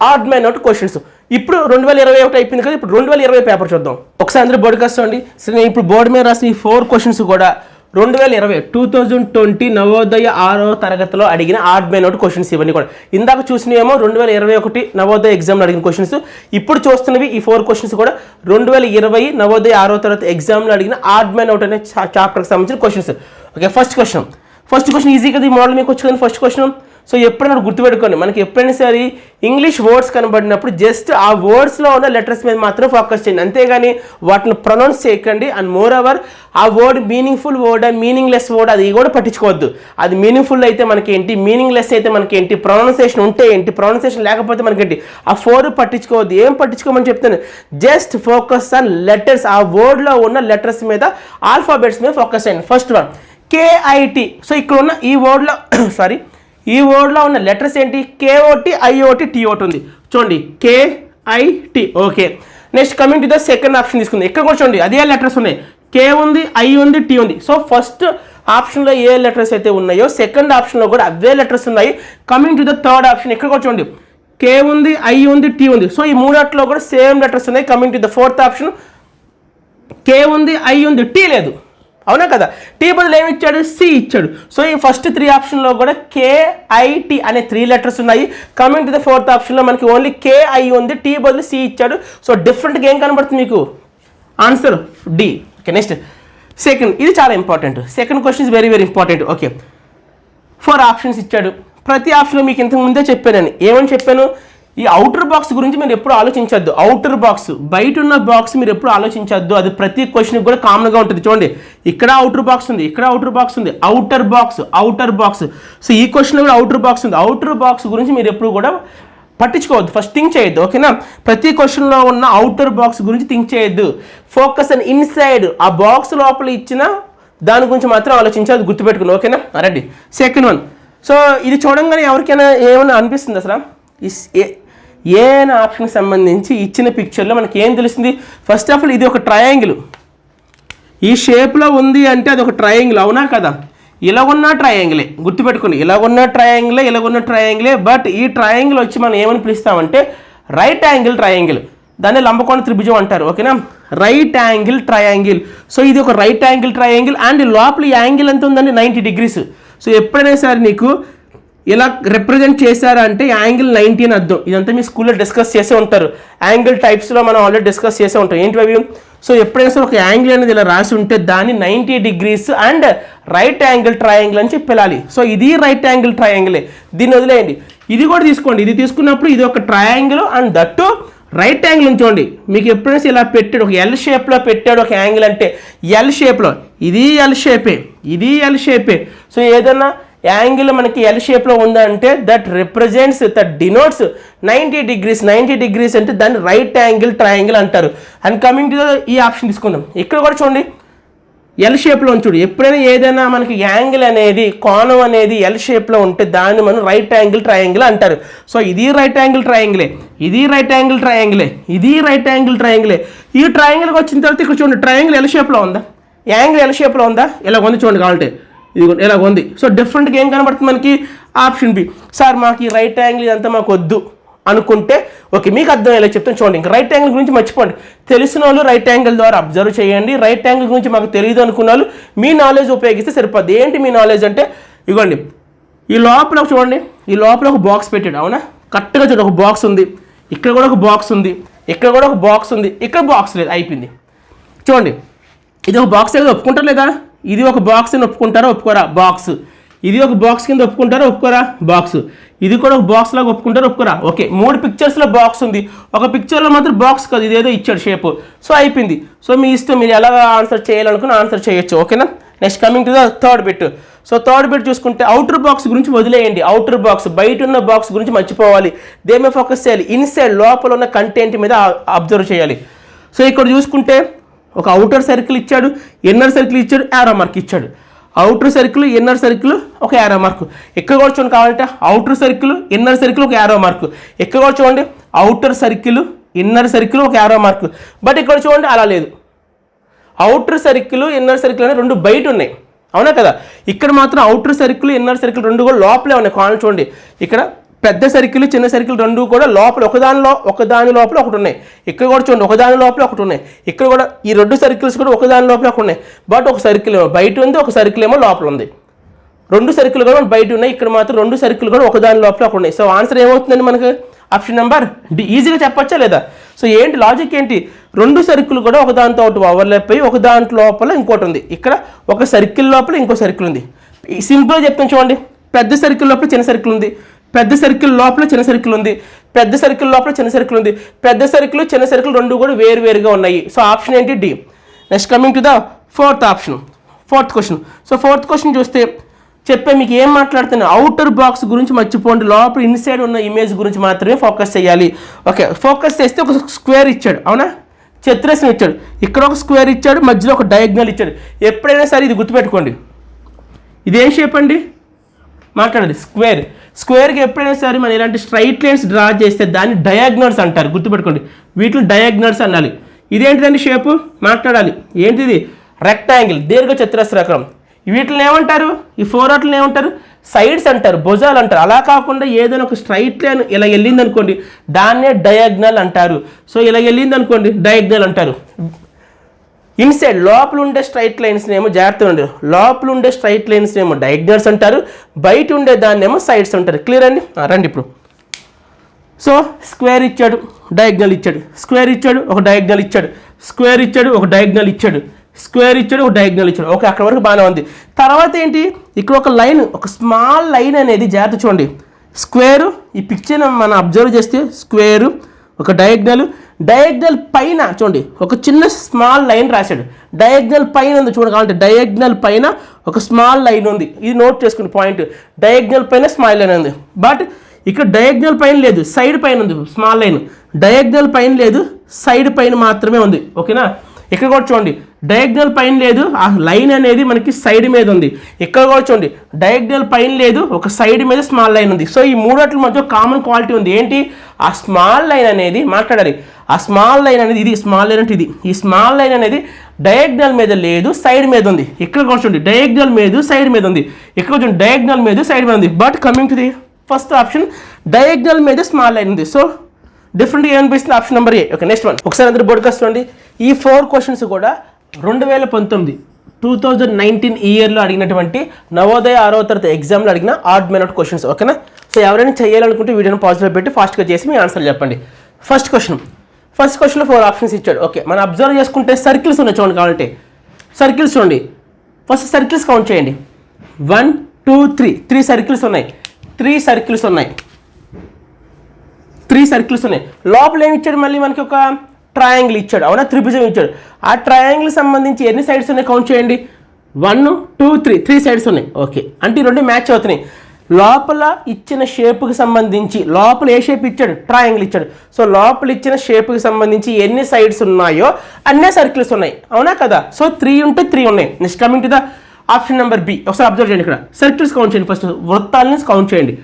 ఆడ్ మ్యాన్ అవుట్ క్వశ్చన్స్. ఇప్పుడు 2021 అయిపోయింది కదా, ఇప్పుడు 2020 పేపర్ చూద్దాం. ఒకసారి అందరూ బోర్డు కాస్తండి. సరే, నేను ఇప్పుడు బోర్డు మీద రాసిన ఈ 4 క్వశ్చన్స్ కూడా 2020 నవోదయ 6వ తరగతిలో అడిగిన ఆడ్ మ్యాన్ అవుట్ క్వశ్చన్స్. ఇవన్నీ కూడా ఇందాక చూసినవేమో 2021 నవోదయ ఎగ్జామ్లో అడిగిన క్వశ్చన్స్. ఇప్పుడు చూస్తున్నవి ఈ 4 క్వశ్చన్స్ కూడా 2020 నవోదయ 6వ తరగతి ఎగ్జామ్లో అడిగిన ఆడ్ మ్యాన్ అవుట్ అనే చాప్టర్కి సంబంధించిన questions. Okay, first question easy కదా, ఈ మోడల్ మీకు వచ్చి కదా ఫస్ట్ క్వశ్చన్. సో ఎప్పుడైనా గుర్తుపెట్టుకోండి, మనకి ఎప్పుడైనా సరే ఇంగ్లీష్ వర్డ్స్ కనబడినప్పుడు జస్ట్ ఆ వర్డ్స్లో ఉన్న లెటర్స్ మీద మాత్రం ఫోకస్ చేయండి, అంతేగాని వాటిని ప్రొనౌన్స్ చేయకండి. అండ్ మోర్ ఓవర్ ఆ word meaningful word meaningless word అది కూడా పట్టించుకోవద్దు. అది మీనింగ్ఫుల్ అయితే మనకేంటి, మీనింగ్లెస్ అయితే మనకేంటి, ప్రొనౌన్సియేషన్ ఉంటే ఏంటి, ప్రొనౌన్సియేషన్ లేకపోతే మనకేంటి, ఆ 4 పట్టించుకోవద్దు. ఏం పట్టించుకోమని చెప్తాను, జస్ట్ ఫోకస్ ఆన్ లెటర్స్, ఆ వర్డ్లో ఉన్న లెటర్స్ మీద, ఆల్ఫాబెట్స్ మీద ఫోకస్ చేయండి. First one KIT. సో ఇక్కడ ఉన్న ఈ వర్డ్లో ఈ వర్డ్లో ఉన్న లెటర్స్ ఏంటి, KOT IOT TOT ఉంది చూడండి, KIT. Okay, next coming to the second option తీసుకుంది. ఇక్కడ కూడా చూడండి అదే లెటర్స్ ఉన్నాయి, K ఉంది, I ఉంది, T ఉంది. సో ఫస్ట్ ఆప్షన్లో ఏ లెటర్స్ అయితే ఉన్నాయో సెకండ్ ఆప్షన్లో కూడా అవే లెటర్స్ ఉన్నాయి. Coming to the third option, ఇక్కడ కూడా చూడండి K ఉంది, I ఉంది, T ఉంది. సో ఈ మూడట్లో కూడా సేమ్ లెటర్స్ ఉన్నాయి. Coming to the fourth option, K ఉంది, I ఉంది, T లేదు, అవునా కదా, T బదులు ఏమి ఇచ్చాడు, C ఇచ్చాడు. సో ఈ ఫస్ట్ 3 ఆప్షన్లో కూడా KIT అనే 3 లెటర్స్ ఉన్నాయి. కమింగ్ టు ద ఫోర్త్ ఆప్షన్లో మనకి ఓన్లీ KI ఉంది, T బదులు C ఇచ్చాడు. సో డిఫరెంట్గా ఏం కనబడుతుంది మీకు, answer D. Okay, next second, ఇది చాలా important. Second question is very very important. Okay, 4 options ఇచ్చాడు. ప్రతి ఆప్షన్లో మీకు ఇంతకు ముందే చెప్పాను, ఏమని చెప్పాను, ఈ అవుటర్ బాక్స్ గురించి మీరు ఎప్పుడు ఆలోచించద్దు. అవుటర్ బాక్స్, బయట ఉన్న బాక్స్ మీరు ఎప్పుడు ఆలోచించద్దు. అది ప్రతి క్వశ్చన్కి కూడా కామన్గా ఉంటుంది. చూడండి, ఇక్కడ అవుటర్ బాక్స్ ఉంది, ఇక్కడ అవుటర్ బాక్స్ ఉంది, అవుటర్ బాక్స్. సో ఈ క్వశ్చన్లో కూడా అవుటర్ బాక్స్ ఉంది. అవుటర్ బాక్స్ గురించి మీరు ఎప్పుడు కూడా పట్టించుకోవద్దు, ఫస్ట్ థింక్ చేయొద్దు. ఓకేనా, ప్రతి క్వశ్చన్లో ఉన్న అవుటర్ బాక్స్ గురించి థింక్ చేయొద్దు. ఫోకస్ అండ్ ఇన్సైడ్, ఆ బాక్స్ లోపల ఇచ్చిన దాని గురించి మాత్రం ఆలోచించి అది గుర్తుపెట్టుకుని. ఓకేనా, రెడీ. సెకండ్ వన్, సో ఇది చూడంగానే ఎవరికైనా ఏమైనా అనిపిస్తుంది అసలు, ఏ అనే ఆప్షన్కి సంబంధించి ఇచ్చిన పిక్చర్లో మనకి ఏం తెలుస్తుంది, ఫస్ట్ ఆఫ్ ఆల్ ఇది ఒక ట్రయాంగిల్, ఈ షేప్లో ఉంది అంటే అది ఒక ట్రయాంగిల్, అవునా కదా, ఇలాగున్న ట్రయాంగిలే, గుర్తుపెట్టుకుని ఇలాగున్న ట్రయాంగిలే. బట్ ఈ ట్రయాంగిల్ వచ్చి మనం ఏమని పిలుస్తామంటే రైట్ యాంగిల్ ట్రయాంగిల్, దాన్ని లంబకోణ త్రిభుజం అంటారు. ఓకేనా, రైట్ యాంగిల్ ట్రయాంగిల్. సో ఇది ఒక రైట్ యాంగిల్ ట్రయాంగిల్, అండ్ లోపల ఈ యాంగిల్ ఎంత ఉందండి, 90 degrees. సో ఎప్పుడైనా సరే నీకు ఇలా రిప్రజెంట్ చేశారంటే యాంగిల్ 90 అని అర్థం. ఇదంతా మీ స్కూల్లో డిస్కస్ చేసే ఉంటారు, యాంగిల్ టైప్స్లో మనం ఆల్రెడీ డిస్కస్ చేసే ఉంటాం. ఏంటి అవి, సో ఎప్పుడైనా సరే ఒక యాంగిల్ అనేది ఇలా రాసి ఉంటే దాన్ని 90 degrees and right angle triangle అని చెప్పాలి. సో ఇది రైట్ యాంగిల్ ట్రయాంగిలే, దీన్ని వదిలేయండి. ఇది కూడా తీసుకోండి, ఇది తీసుకున్నప్పుడు ఇది ఒక triangle and that right angle ఉంచోండి. మీకు ఎప్పుడైనా ఇలా పెట్టాడు, ఒక ఎల్ షేప్లో పెట్టాడు ఒక యాంగిల్ అంటే ఎల్ షేప్లో, ఇది ఎల్ షేపే. సో ఏదన్నా యాంగిల్ మనకి ఎల్ షేప్లో ఉందంటే that represents, that denotes 90 degrees అంటే దాన్ని రైట్ యాంగిల్ ట్రయాంగిల్ అంటారు. అండ్ కమింగ్ టు ఈ ఆప్షన్ తీసుకుందాం. ఇక్కడ కూడా చూడండి ఎల్ షేప్లో ఉంచుడు. ఎప్పుడైనా ఏదైనా మనకి యాంగిల్ అనేది, కోణం అనేది ఎల్ షేప్లో ఉంటే దాన్ని మనం రైట్ యాంగిల్ ట్రయాంగిల్ అంటారు. సో ఇది రైట్ యాంగిల్ ట్రయాంగిలే, ఈ ట్రయాంగిల్కి వచ్చిన తర్వాత ఇక్కడ చూడండి ట్రయాంగిల్ ఎల్ షేప్లో ఉందా, యాంగిల్ ఎల్ షేప్లో ఉందా, ఇలా ఉంది చూడండి కావాలంటే, ఇది ఇలా ఉంది. సో డిఫరెంట్గా ఏం కనబడుతుంది మనకి, ఆప్షన్ బి. సార్ మాకు ఈ రైట్ యాంగిల్ ఇదంతా మాకు వద్దు అనుకుంటే ఓకే, మీకు అర్థం ఎలా చెప్తాను చూడండి. ఇంకా రైట్ యాంగిల్ గురించి మర్చిపోండి, తెలిసిన వాళ్ళు రైట్ యాంగిల్ ద్వారా అబ్జర్వ్ చేయండి. రైట్ యాంగిల్ గురించి మాకు తెలియదు అనుకున్న వాళ్ళు మీ నాలెడ్జ్ ఉపయోగిస్తే సరిపోద్ది. ఏంటి మీ నాలెడ్జ్ అంటే, ఇవ్వండి ఈ లోపల చూడండి, ఈ లోపల ఒక బాక్స్ పెట్టాడు, అవునా, కరెక్ట్గా చూడండి, ఒక బాక్స్ ఉంది, ఇక్కడ కూడా ఒక బాక్స్ ఉంది, ఇక్కడ కూడా ఒక బాక్స్ ఉంది, ఇక్కడ బాక్స్ లేదు, అయిపోయింది. చూడండి ఇది ఒక బాక్స్ ఏదో ఒప్పుకుంటారు లేదా, ఇది ఒక బాక్స్ అని ఒప్పుకుంటారా ఒప్పుకోరా, బాక్స్. ఇది ఒక బాక్స్ కింద ఒప్పుకుంటారా ఒప్పుకోరా, బాక్స్. ఇది కూడా ఒక బాక్స్ లాగా ఒప్పుకుంటారా ఒప్పుకోరా. ఓకే, 3 పిక్చర్స్లో బాక్స్ ఉంది, ఒక పిక్చర్లో మాత్రం బాక్స్ కాదు, ఇదేదో ఇచ్చాడు షేప్. సో అయిపోయింది. సో మీ ఇష్టం, మీరు ఎలా ఆన్సర్ చేయాలనుకుని ఆన్సర్ చేయొచ్చు. ఓకేనా, next coming to the third bit. So third bit చూసుకుంటే అవుటర్ బాక్స్ గురించి వదిలేయండి. అవుటర్ బాక్స్ బయట ఉన్న బాక్స్ గురించి మర్చిపోవాలి. దేమే ఫోకస్ చేయాలి, ఇన్సైడ్ లోపల ఉన్న కంటెంట్ మీద అబ్జర్వ్ చేయాలి. సో ఇక్కడ చూసుకుంటే ఒక అవుటర్ సర్కిల్ ఇచ్చాడు, ఇన్నర్ సర్కిల్ ఇచ్చాడు, యారో మార్క్ ఇచ్చాడు. అవుటర్ సర్కిల్, ఇన్నర్ సర్కిల్, ఒక యారో మార్క్. ఇక్కడ కూడా చూడండి కావాలంటే అవుటర్ సర్కిల్, ఇన్నర్ సర్కిల్, ఒక యారో మార్క్. ఇక్కడ కూడా చూడండి అవుటర్ సర్కిల్, ఇన్నర్ సర్కిల్, ఒక యారో మార్క్. బట్ ఇక్కడ చూడండి అలా లేదు. అవుటర్ సర్కిల్, ఇన్నర్ సర్కిల్ అనే రెండు బయట ఉన్నాయి, అవునా కదా. ఇక్కడ మాత్రం అవుటర్ సర్కిల్, ఇన్నర్ సర్కిల్ రెండు కూడా లోపలే ఉన్నాయి. కావాలి చూడండి, ఇక్కడ పెద్ద సర్కిల్, చిన్న సర్కిల్ రెండు కూడా లోపల ఒకదాని లోపల ఒకటి ఉన్నాయి. ఇక్కడ కూడా చూడండి ఒకదాని లోపల ఒకటి ఉన్నాయి. ఇక్కడ కూడా ఈ రెండు సర్కిల్స్ కూడా ఒకదాని లోపల ఒకటి ఉన్నాయి. బట్ ఒక సర్కిల్ ఏమో బయట ఉంది, ఒక సర్కిల్ ఏమో లోపల ఉంది. రెండు సర్కిల్ కూడా బయట ఉన్నాయి, ఇక్కడ మాత్రం రెండు సర్కిల్ కూడా ఒకదాని లోపల ఒకటి ఉన్నాయి. సో ఆన్సర్ ఏమవుతుందండి మనకు? Option number D. ఈజీగా చెప్పచ్చా లేదా? సో ఏంటి లాజిక్ ఏంటి? రెండు సర్కిల్ కూడా ఒకదానితో ఒకటి ఓవర్లాప్ అయ్యి ఒక దాంట్లో లోపల ఇంకోటి ఉంది. ఇక్కడ ఒక సర్కిల్ లోపల ఇంకో సర్కిల్ ఉంది. సింపుల్గా చెప్తాను చూడండి, పెద్ద సర్కిల్ లోపల చిన్న సర్కిల్ ఉంది, పెద్ద సర్కిల్ లోపల చిన్న సర్కిల్ ఉంది, పెద్ద సర్కిల్ లోపల చిన్న సర్కిల్ ఉంది. పెద్ద సర్కిల్, చిన్న సర్కిల్ రెండు కూడా వేరుగా ఉన్నాయి. సో ఆప్షన్ ఏంటి? D. Next coming to the fourth question. So fourth question చూస్తే చెప్పే మీకు ఏం మాట్లాడుతున్నా, అవుటర్ బాక్స్ గురించి మర్చిపోండి, లోపల ఇన్సైడ్ ఉన్న ఇమేజ్ గురించి మాత్రమే ఫోకస్ చేయాలి. ఓకే, ఫోకస్ చేస్తే ఒక స్క్వేర్ ఇచ్చాడు, అవునా, చతురస్రం ఇచ్చాడు, ఇక్కడ ఒక స్క్వేర్ ఇచ్చాడు, మధ్యలో ఒక డయాగ్నల్ ఇచ్చాడు. ఎప్పుడైనా సరే ఇది గుర్తుపెట్టుకోండి, ఇదేం షేప్ అండి? మాట్లాడాలి స్క్వేర్. స్క్వేర్కి ఎప్పుడైనా సరే మనం ఇలాంటి స్ట్రైట్ లైన్స్ డ్రా చేస్తే దాన్ని డయాగ్నల్స్ అంటారు, గుర్తుపెట్టుకోండి. వీటిని డయాగ్నల్స్ అనాలి. ఇదేంటిదండి షేపు? మాట్లాడాలి. ఏంటిది? రెక్టాంగిల్, దీర్ఘ చతురస్రాకారం. వీటిని ఏమంటారు? ఈ ఫోర్ వాటిని ఏమంటారు? సైడ్స్ అంటారు, భుజాలు అంటారు. అలా కాకుండా ఏదైనా ఒక స్ట్రైట్ లైన్ ఇలా వెళ్ళింది అనుకోండి, దాన్నే డయాగ్నల్ అంటారు. సో ఇలా వెళ్ళింది అనుకోండి, డయాగ్నల్ అంటారు. ఇన్సైడ్ లోపల ఉండే స్ట్రైట్ లైన్స్ ఏమో జాగ్రత్తగా ఉండరు, లోపల ఉండే స్ట్రైట్ లైన్స్ ఏమో డయాగ్నల్స్ అంటారు, బయట ఉండే దాన్ని ఏమో సైడ్స్ అంటారు. క్లియర్ అండి? రండి ఇప్పుడు. సో స్క్వేర్ ఇచ్చాడు, డయాగ్నల్ ఇచ్చాడు, స్క్వేర్ ఇచ్చాడు, ఒక డయాగ్నల్ ఇచ్చాడు, స్క్వేర్ ఇచ్చాడు, ఒక డయాగ్నల్ ఇచ్చాడు, స్క్వేర్ ఇచ్చాడు, ఒక డయాగ్నల్ ఇచ్చాడు. ఓకే, అక్కడ వరకు బాగానే ఉంది. తర్వాత ఏంటి? ఇక్కడ ఒక లైన్, ఒక స్మాల్ లైన్ అనేది జాగ్రత్త చూడండి. స్క్వేరు, ఈ పిక్చర్ మనం అబ్జర్వ్ చేస్తే స్క్వేరు, ఒక డయాగ్నల్ పైన చూడండి ఒక చిన్న స్మాల్ లైన్ రాశాడు. డయాగ్నల్ పైన ఉంది చూడండి, కావాలంటే డయాగ్నల్ పైన ఒక స్మాల్ లైన్ ఉంది. ఇది నోట్ చేసుకుని పాయింట్, డయాగ్నల్ పైన స్మాల్ లైన్ ఉంది. బట్ ఇక్కడ డయాగ్నల్ పైన లేదు, సైడ్ పైన ఉంది స్మాల్ లైన్. డయాగ్నల్ పైన లేదు, సైడ్ పైన మాత్రమే ఉంది. ఓకేనా? ఇక్కడ కూడా చూడండి, డయాగ్నల్ పైన లేదు, ఆ లైన్ అనేది మనకి సైడ్ మీద ఉంది. ఇక్కడ కూడా చూడండి, డయాగ్నల్ పైన లేదు, ఒక సైడ్ మీద స్మాల్ లైన్ ఉంది. సో ఈ మూడట్ల మధ్య కామన్ క్వాలిటీ ఉంది. ఏంటి? ఆ స్మాల్ లైన్ అనేది మాట్లాడాలి. ఆ స్మాల్ లైన్ అనేది ఇది, స్మాల్ లైన్ అంటే ఇది. ఈ స్మాల్ లైన్ అనేది డయాగ్నల్ మీద లేదు, సైడ్ మీద ఉంది. ఇక్కడ కూడా చూడండి, డయాగ్నల్ మీద సైడ్ మీద ఉంది. ఇక్కడ చూడండి, డయాగ్నల్ మీద సైడ్ మీద ఉంది. But coming to the first option, diagonal మీద స్మాల్ లైన్ ఉంది. సో డిఫరెంట్గా ఏమనిపిస్తుంది? Option number A. Okay, next one. ఒకసారి అందరూ బోర్డుకి చూడండి. ఈ 4 క్వశ్చన్స్ కూడా 2019 ఇయర్లో అడిగినటువంటి నవోదయ 6వ తరగతి ఎగ్జామ్లో అడిగిన ఆడ్ మెన్ అవుట్ క్వశ్చన్స్. ఓకేనా? సో ఎవరైనా చేయాలనుకుంటే వీడియోని పాజిటివ్లో పెట్టి ఫాస్ట్గా చేసి మీ ఆన్సర్ చెప్పండి. ఫస్ట్ క్వశ్చన్లో 4 ఆప్షన్స్ ఇచ్చాడు. ఓకే, మనం అబ్జర్వ్ చేసుకుంటే సర్కిల్స్ ఉన్నాయి చూడండి. కావాలంటే సర్కిల్స్ చూడండి. ఫస్ట్ సర్కిల్స్ కౌంట్ చేయండి. 1 2 3 3 సర్కిల్స్ ఉన్నాయి. 3 సర్కిల్స్ ఉన్నాయి. లోపల ఏమి ఇచ్చాడు? మళ్ళీ మనకి ఒక ట్రయాంగిల్ ఇచ్చాడు, అవునా, త్రిభుజం ఇచ్చాడు. ఆ ట్రయాంగిల్ సంబంధించి ఎన్ని సైడ్స్ ఉన్నాయి కౌంట్ చేయండి. 1 2 3 సైడ్స్ ఉన్నాయి. ఓకే, అంటే ఈ రెండు మ్యాచ్ అవుతున్నాయి. లోపల ఇచ్చిన షేప్కి సంబంధించి లోపల ఏ షేప్ ఇచ్చాడు? ట్రయాంగిల్ ఇచ్చాడు. సో లోపల ఇచ్చిన షేప్కి సంబంధించి ఎన్ని సైడ్స్ ఉన్నాయో అన్నీ సర్కిల్స్ ఉన్నాయి, అవునా కదా. సో 3 ఉంటే 3 ఉన్నాయి. Next coming to the option number B. ఒకసారి అబ్జర్వ్ చేయండి. ఇక్కడ సర్కిల్స్ కౌంట్ చేయండి. ఫస్ట్ వృత్తాలని కౌంట్ చేయండి.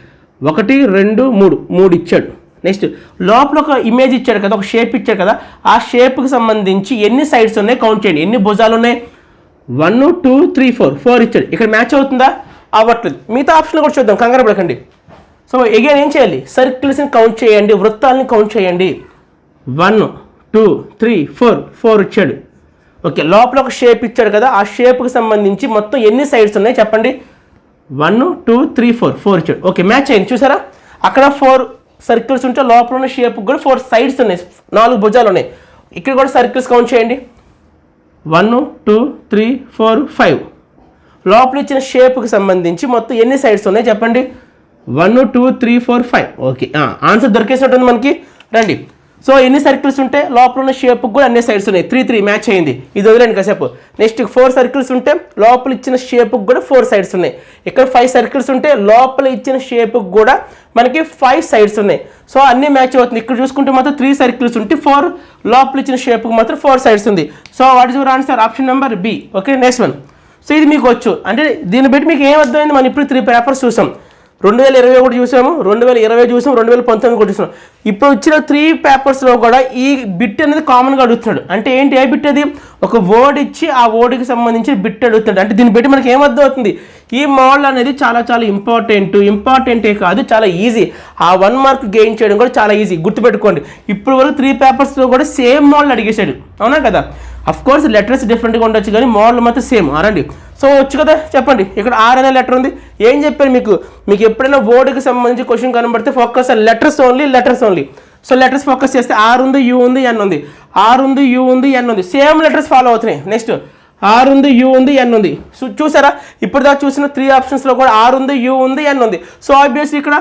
1 2 3 ఇచ్చాడు. నెక్స్ట్ లోపల ఒక ఇమేజ్ ఇచ్చాడు కదా, ఒక షేప్ ఇచ్చాడు కదా, ఆ షేప్కి సంబంధించి ఎన్ని సైడ్స్ ఉన్నాయి కౌంట్ చేయండి. ఎన్ని భుజాలు ఉన్నాయి? 1 2 3 4 ఇచ్చాడు. ఇక్కడ మ్యాచ్ అవుతుందా? అవ్వట్లేదు. మిగతా ఆప్షన్ కూడా చూద్దాం, కంగారు పడకండి. సో అగైన్ ఏం చేయాలి? సర్కిల్స్ని కౌంట్ చేయండి, వృత్తాలని కౌంట్ చేయండి. 1 2 3 4 ఇచ్చాడు. ఓకే, లోపల ఒక షేప్ ఇచ్చాడు కదా, ఆ షేప్కి సంబంధించి మొత్తం ఎన్ని సైడ్స్ ఉన్నాయి చెప్పండి. 1 2 3 4 ఇచ్చాడు. ఓకే, మ్యాచ్ అయింది. చూసారా? అక్కడ 4 సర్కిల్స్ ఉంటే లోపల ఉన్న షేప్కి కూడా 4 సైడ్స్ ఉన్నాయి, 4 భుజాలు ఉన్నాయి. ఇక్కడ కూడా సర్కిల్స్ కౌంట్ చేయండి. 1 2 3 4 5. లోపల ఇచ్చిన షేప్కి సంబంధించి మొత్తం ఎన్ని సైడ్స్ ఉన్నాయి చెప్పండి. 1 2 3 4 5. ఓకే, ఆన్సర్ దొరికేసినట్టుంది మనకి. రండి. సో ఎన్ని సర్కిల్స్ ఉంటే లోపల ఉన్న షేప్కి కూడా అన్ని సైడ్స్ ఉన్నాయి, 3 మ్యాచ్ అయింది. ఇది వదిలేండి కాసేపు. నెక్స్ట్ 4 సర్కిల్స్ ఉంటే లోపల ఇచ్చిన షేప్కి కూడా 4 సైడ్స్ ఉన్నాయి. ఇక్కడ 5 సర్కిల్స్ ఉంటే లోపల ఇచ్చిన షేప్కి కూడా మనకి 5 సైడ్స్ ఉన్నాయి. సో అన్ని మ్యాచ్ అవుతుంది. ఇక్కడ చూసుకుంటే మాత్రం 3 సర్కిల్స్ ఉంటే 4 లోపల ఇచ్చిన షేప్కి మాత్రం 4 సైడ్స్ ఉంది. So what is your answer? Option number B. Okay, next one. So ఇది మీకు వచ్చు అంటే దీన్ని బట్టి మీకు ఏం అర్థమైంది? మనం ఇప్పుడు 3 పేపర్స్ చూసాం. 2021 చూసాము, 2020 చూసాం, 2019 కూడా చూసాం. ఇప్పుడు వచ్చిన 3 పేపర్స్లో కూడా ఈ బిట్ అనేది కామన్గా అడుగుతున్నాడు. అంటే ఏంటి? ఏ బిట్ అది? ఒక వర్డ్ ఇచ్చి ఆ వర్డ్కి సంబంధించి బిట్ అడుగుతున్నాడు. అంటే దీన్ని బట్టి మనకి ఏమర్థం అవుతుంది? ఈ మోడల్ అనేది చాలా చాలా ఇంపార్టెంటే కాదు, చాలా ఈజీ. ఆ 1 మార్క్ గెయిన్ చేయడం కూడా చాలా ఈజీ. గుర్తుపెట్టుకోండి, ఇప్పుడు వరకు 3 పేపర్స్లో కూడా సేమ్ మోడల్ అడిగేశాడు, అవునా కదా? అఫ్ కోర్స్ లెటర్స్ డిఫరెంట్గా ఉండొచ్చు కానీ మోడల్ మాత్రం సేమ్. అరండి. సో వచ్చు కదా, చెప్పండి. ఇక్కడ ఆర్ అనే లెటర్ ఉంది. ఏం చెప్పాను మీకు ఎప్పుడైనా వర్డ్కి సంబంధించి క్వశ్చన్ కనబడితే focus letters only. So letters focus చేస్తే ఆర్ ఉంది, యూ ఉంది, ఎన్ ఉంది. ఆర్ ఉంది, యూ ఉంది, ఎన్ ఉంది. సేమ్ లెటర్స్ ఫాలో అవుతున్నాయి. నెక్స్ట్ ఆర్ ఉంది, యూ ఉంది, ఎన్ ఉంది. సో చూసారా, ఇప్పుడు దాకా చూసిన 3 ఆప్షన్స్లో కూడా ఆర్ ఉంది, యూ ఉంది, ఎన్ ఉంది. సో ఆబ్వియస్లీ ఇక్కడ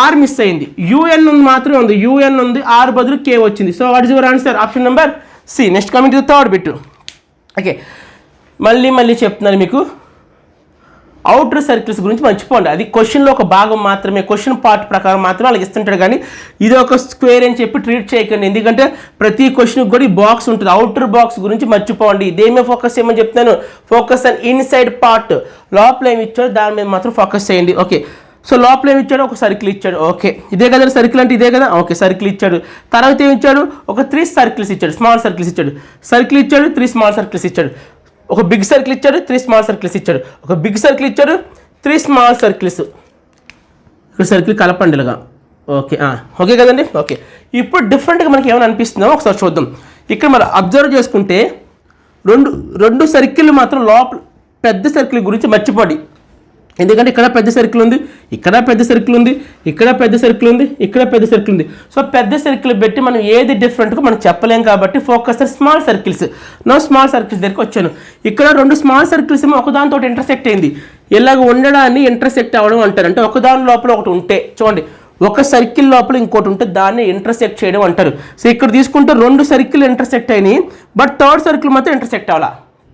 ఆర్ మిస్ అయింది, యూఎన్ మాత్రమే ఉంది. యూఎన్ ఉంది, ఆర్ బదులు కే వచ్చింది. So what is your answer? Option number C. Next coming to the third bit. Okay, మళ్ళీ చెప్తున్నాను మీకు, అవుటర్ సర్కిల్స్ గురించి మర్చిపోండి. అది క్వశ్చన్లో ఒక భాగం మాత్రమే, క్వశ్చన్ పార్ట్ ప్రకారం మాత్రమే వాళ్ళకి ఇస్తుంటాడు. కానీ ఇది ఒక స్క్వేర్ అని చెప్పి ట్రీట్ చేయకండి. ఎందుకంటే ప్రతి క్వశ్చన్కి కూడా ఈ బాక్స్ ఉంటుంది. అవుటర్ బాక్స్ గురించి మర్చిపోండి. దేని మీద ఫోకస్ చేయమని చెప్తాను? Focus on inside part. లోపల ఏమి ఇచ్చాడో దాని మీద మాత్రం ఫోకస్ చేయండి. ఓకే, సో లోపల ఏమి ఇచ్చాడు? ఒక సర్కిల్ ఇచ్చాడు. ఓకే, ఇదే కదా సర్కిల్ అంటే, ఇదే కదా. ఓకే, సర్కిల్ ఇచ్చాడు. తర్వాత ఏమి ఇచ్చాడు? ఒక 3 సర్కిల్స్ ఇచ్చాడు, స్మాల్ సర్కిల్స్ ఇచ్చాడు. సర్కిల్ ఇచ్చాడు, 3 స్మాల్ సర్కిల్స్ ఇచ్చాడు. ఒక బిగ్ సర్కిల్ ఇచ్చాడు, 3 స్మాల్ సర్కిల్స్ ఇచ్చాడు. ఒక బిగ్ సర్కిల్ ఇచ్చాడు, 3 స్మాల్ సర్కిల్స్. ఇక్కడ సర్కిల్ కలపండి ఇలాగా. ఓకే కదండి. ఓకే, ఇప్పుడు డిఫరెంట్గా మనకి ఏమైనా అనిపిస్తుందో ఒకసారి చూద్దాం. ఇక్కడ మనం అబ్జర్వ్ చేసుకుంటే రెండు సర్కిల్ మాత్రం లోపల పెద్ద సర్కిల్ గురించి మర్చిపోండి. ఎందుకంటే ఇక్కడ పెద్ద సర్కిల్ ఉంది, ఇక్కడ పెద్ద సర్కిల్ ఉంది, ఇక్కడ పెద్ద సర్కిల్ ఉంది, ఇక్కడ పెద్ద సర్కిల్ ఉంది. సో పెద్ద సర్కిల్ పెట్టి మనం ఏది డిఫరెంట్గా మనం చెప్పలేం కాబట్టి focus small circles. Small circles దగ్గరికి వచ్చాను. ఇక్కడ 2 స్మాల్ సర్కిల్స్ ఏమో ఒకదానితో ఇంటర్సెక్ట్ అయింది. ఇలాగ ఉండడాన్ని ఇంటర్సెక్ట్ అవ్వడం అంటారు. అంటే ఒకదాని లోపల ఒకటి ఉంటే, చూడండి, ఒక సర్కిల్ లోపల ఇంకోటి ఉంటే దాన్ని ఇంటర్సెక్ట్ చేయడం అంటారు. సో ఇక్కడ తీసుకుంటే 2 సర్కిల్ ఇంటర్సెక్ట్ అయినాయి, బట్ థర్డ్ సర్కిల్ మాత్రం ఇంటర్సెక్ట్ అవ్వాలా.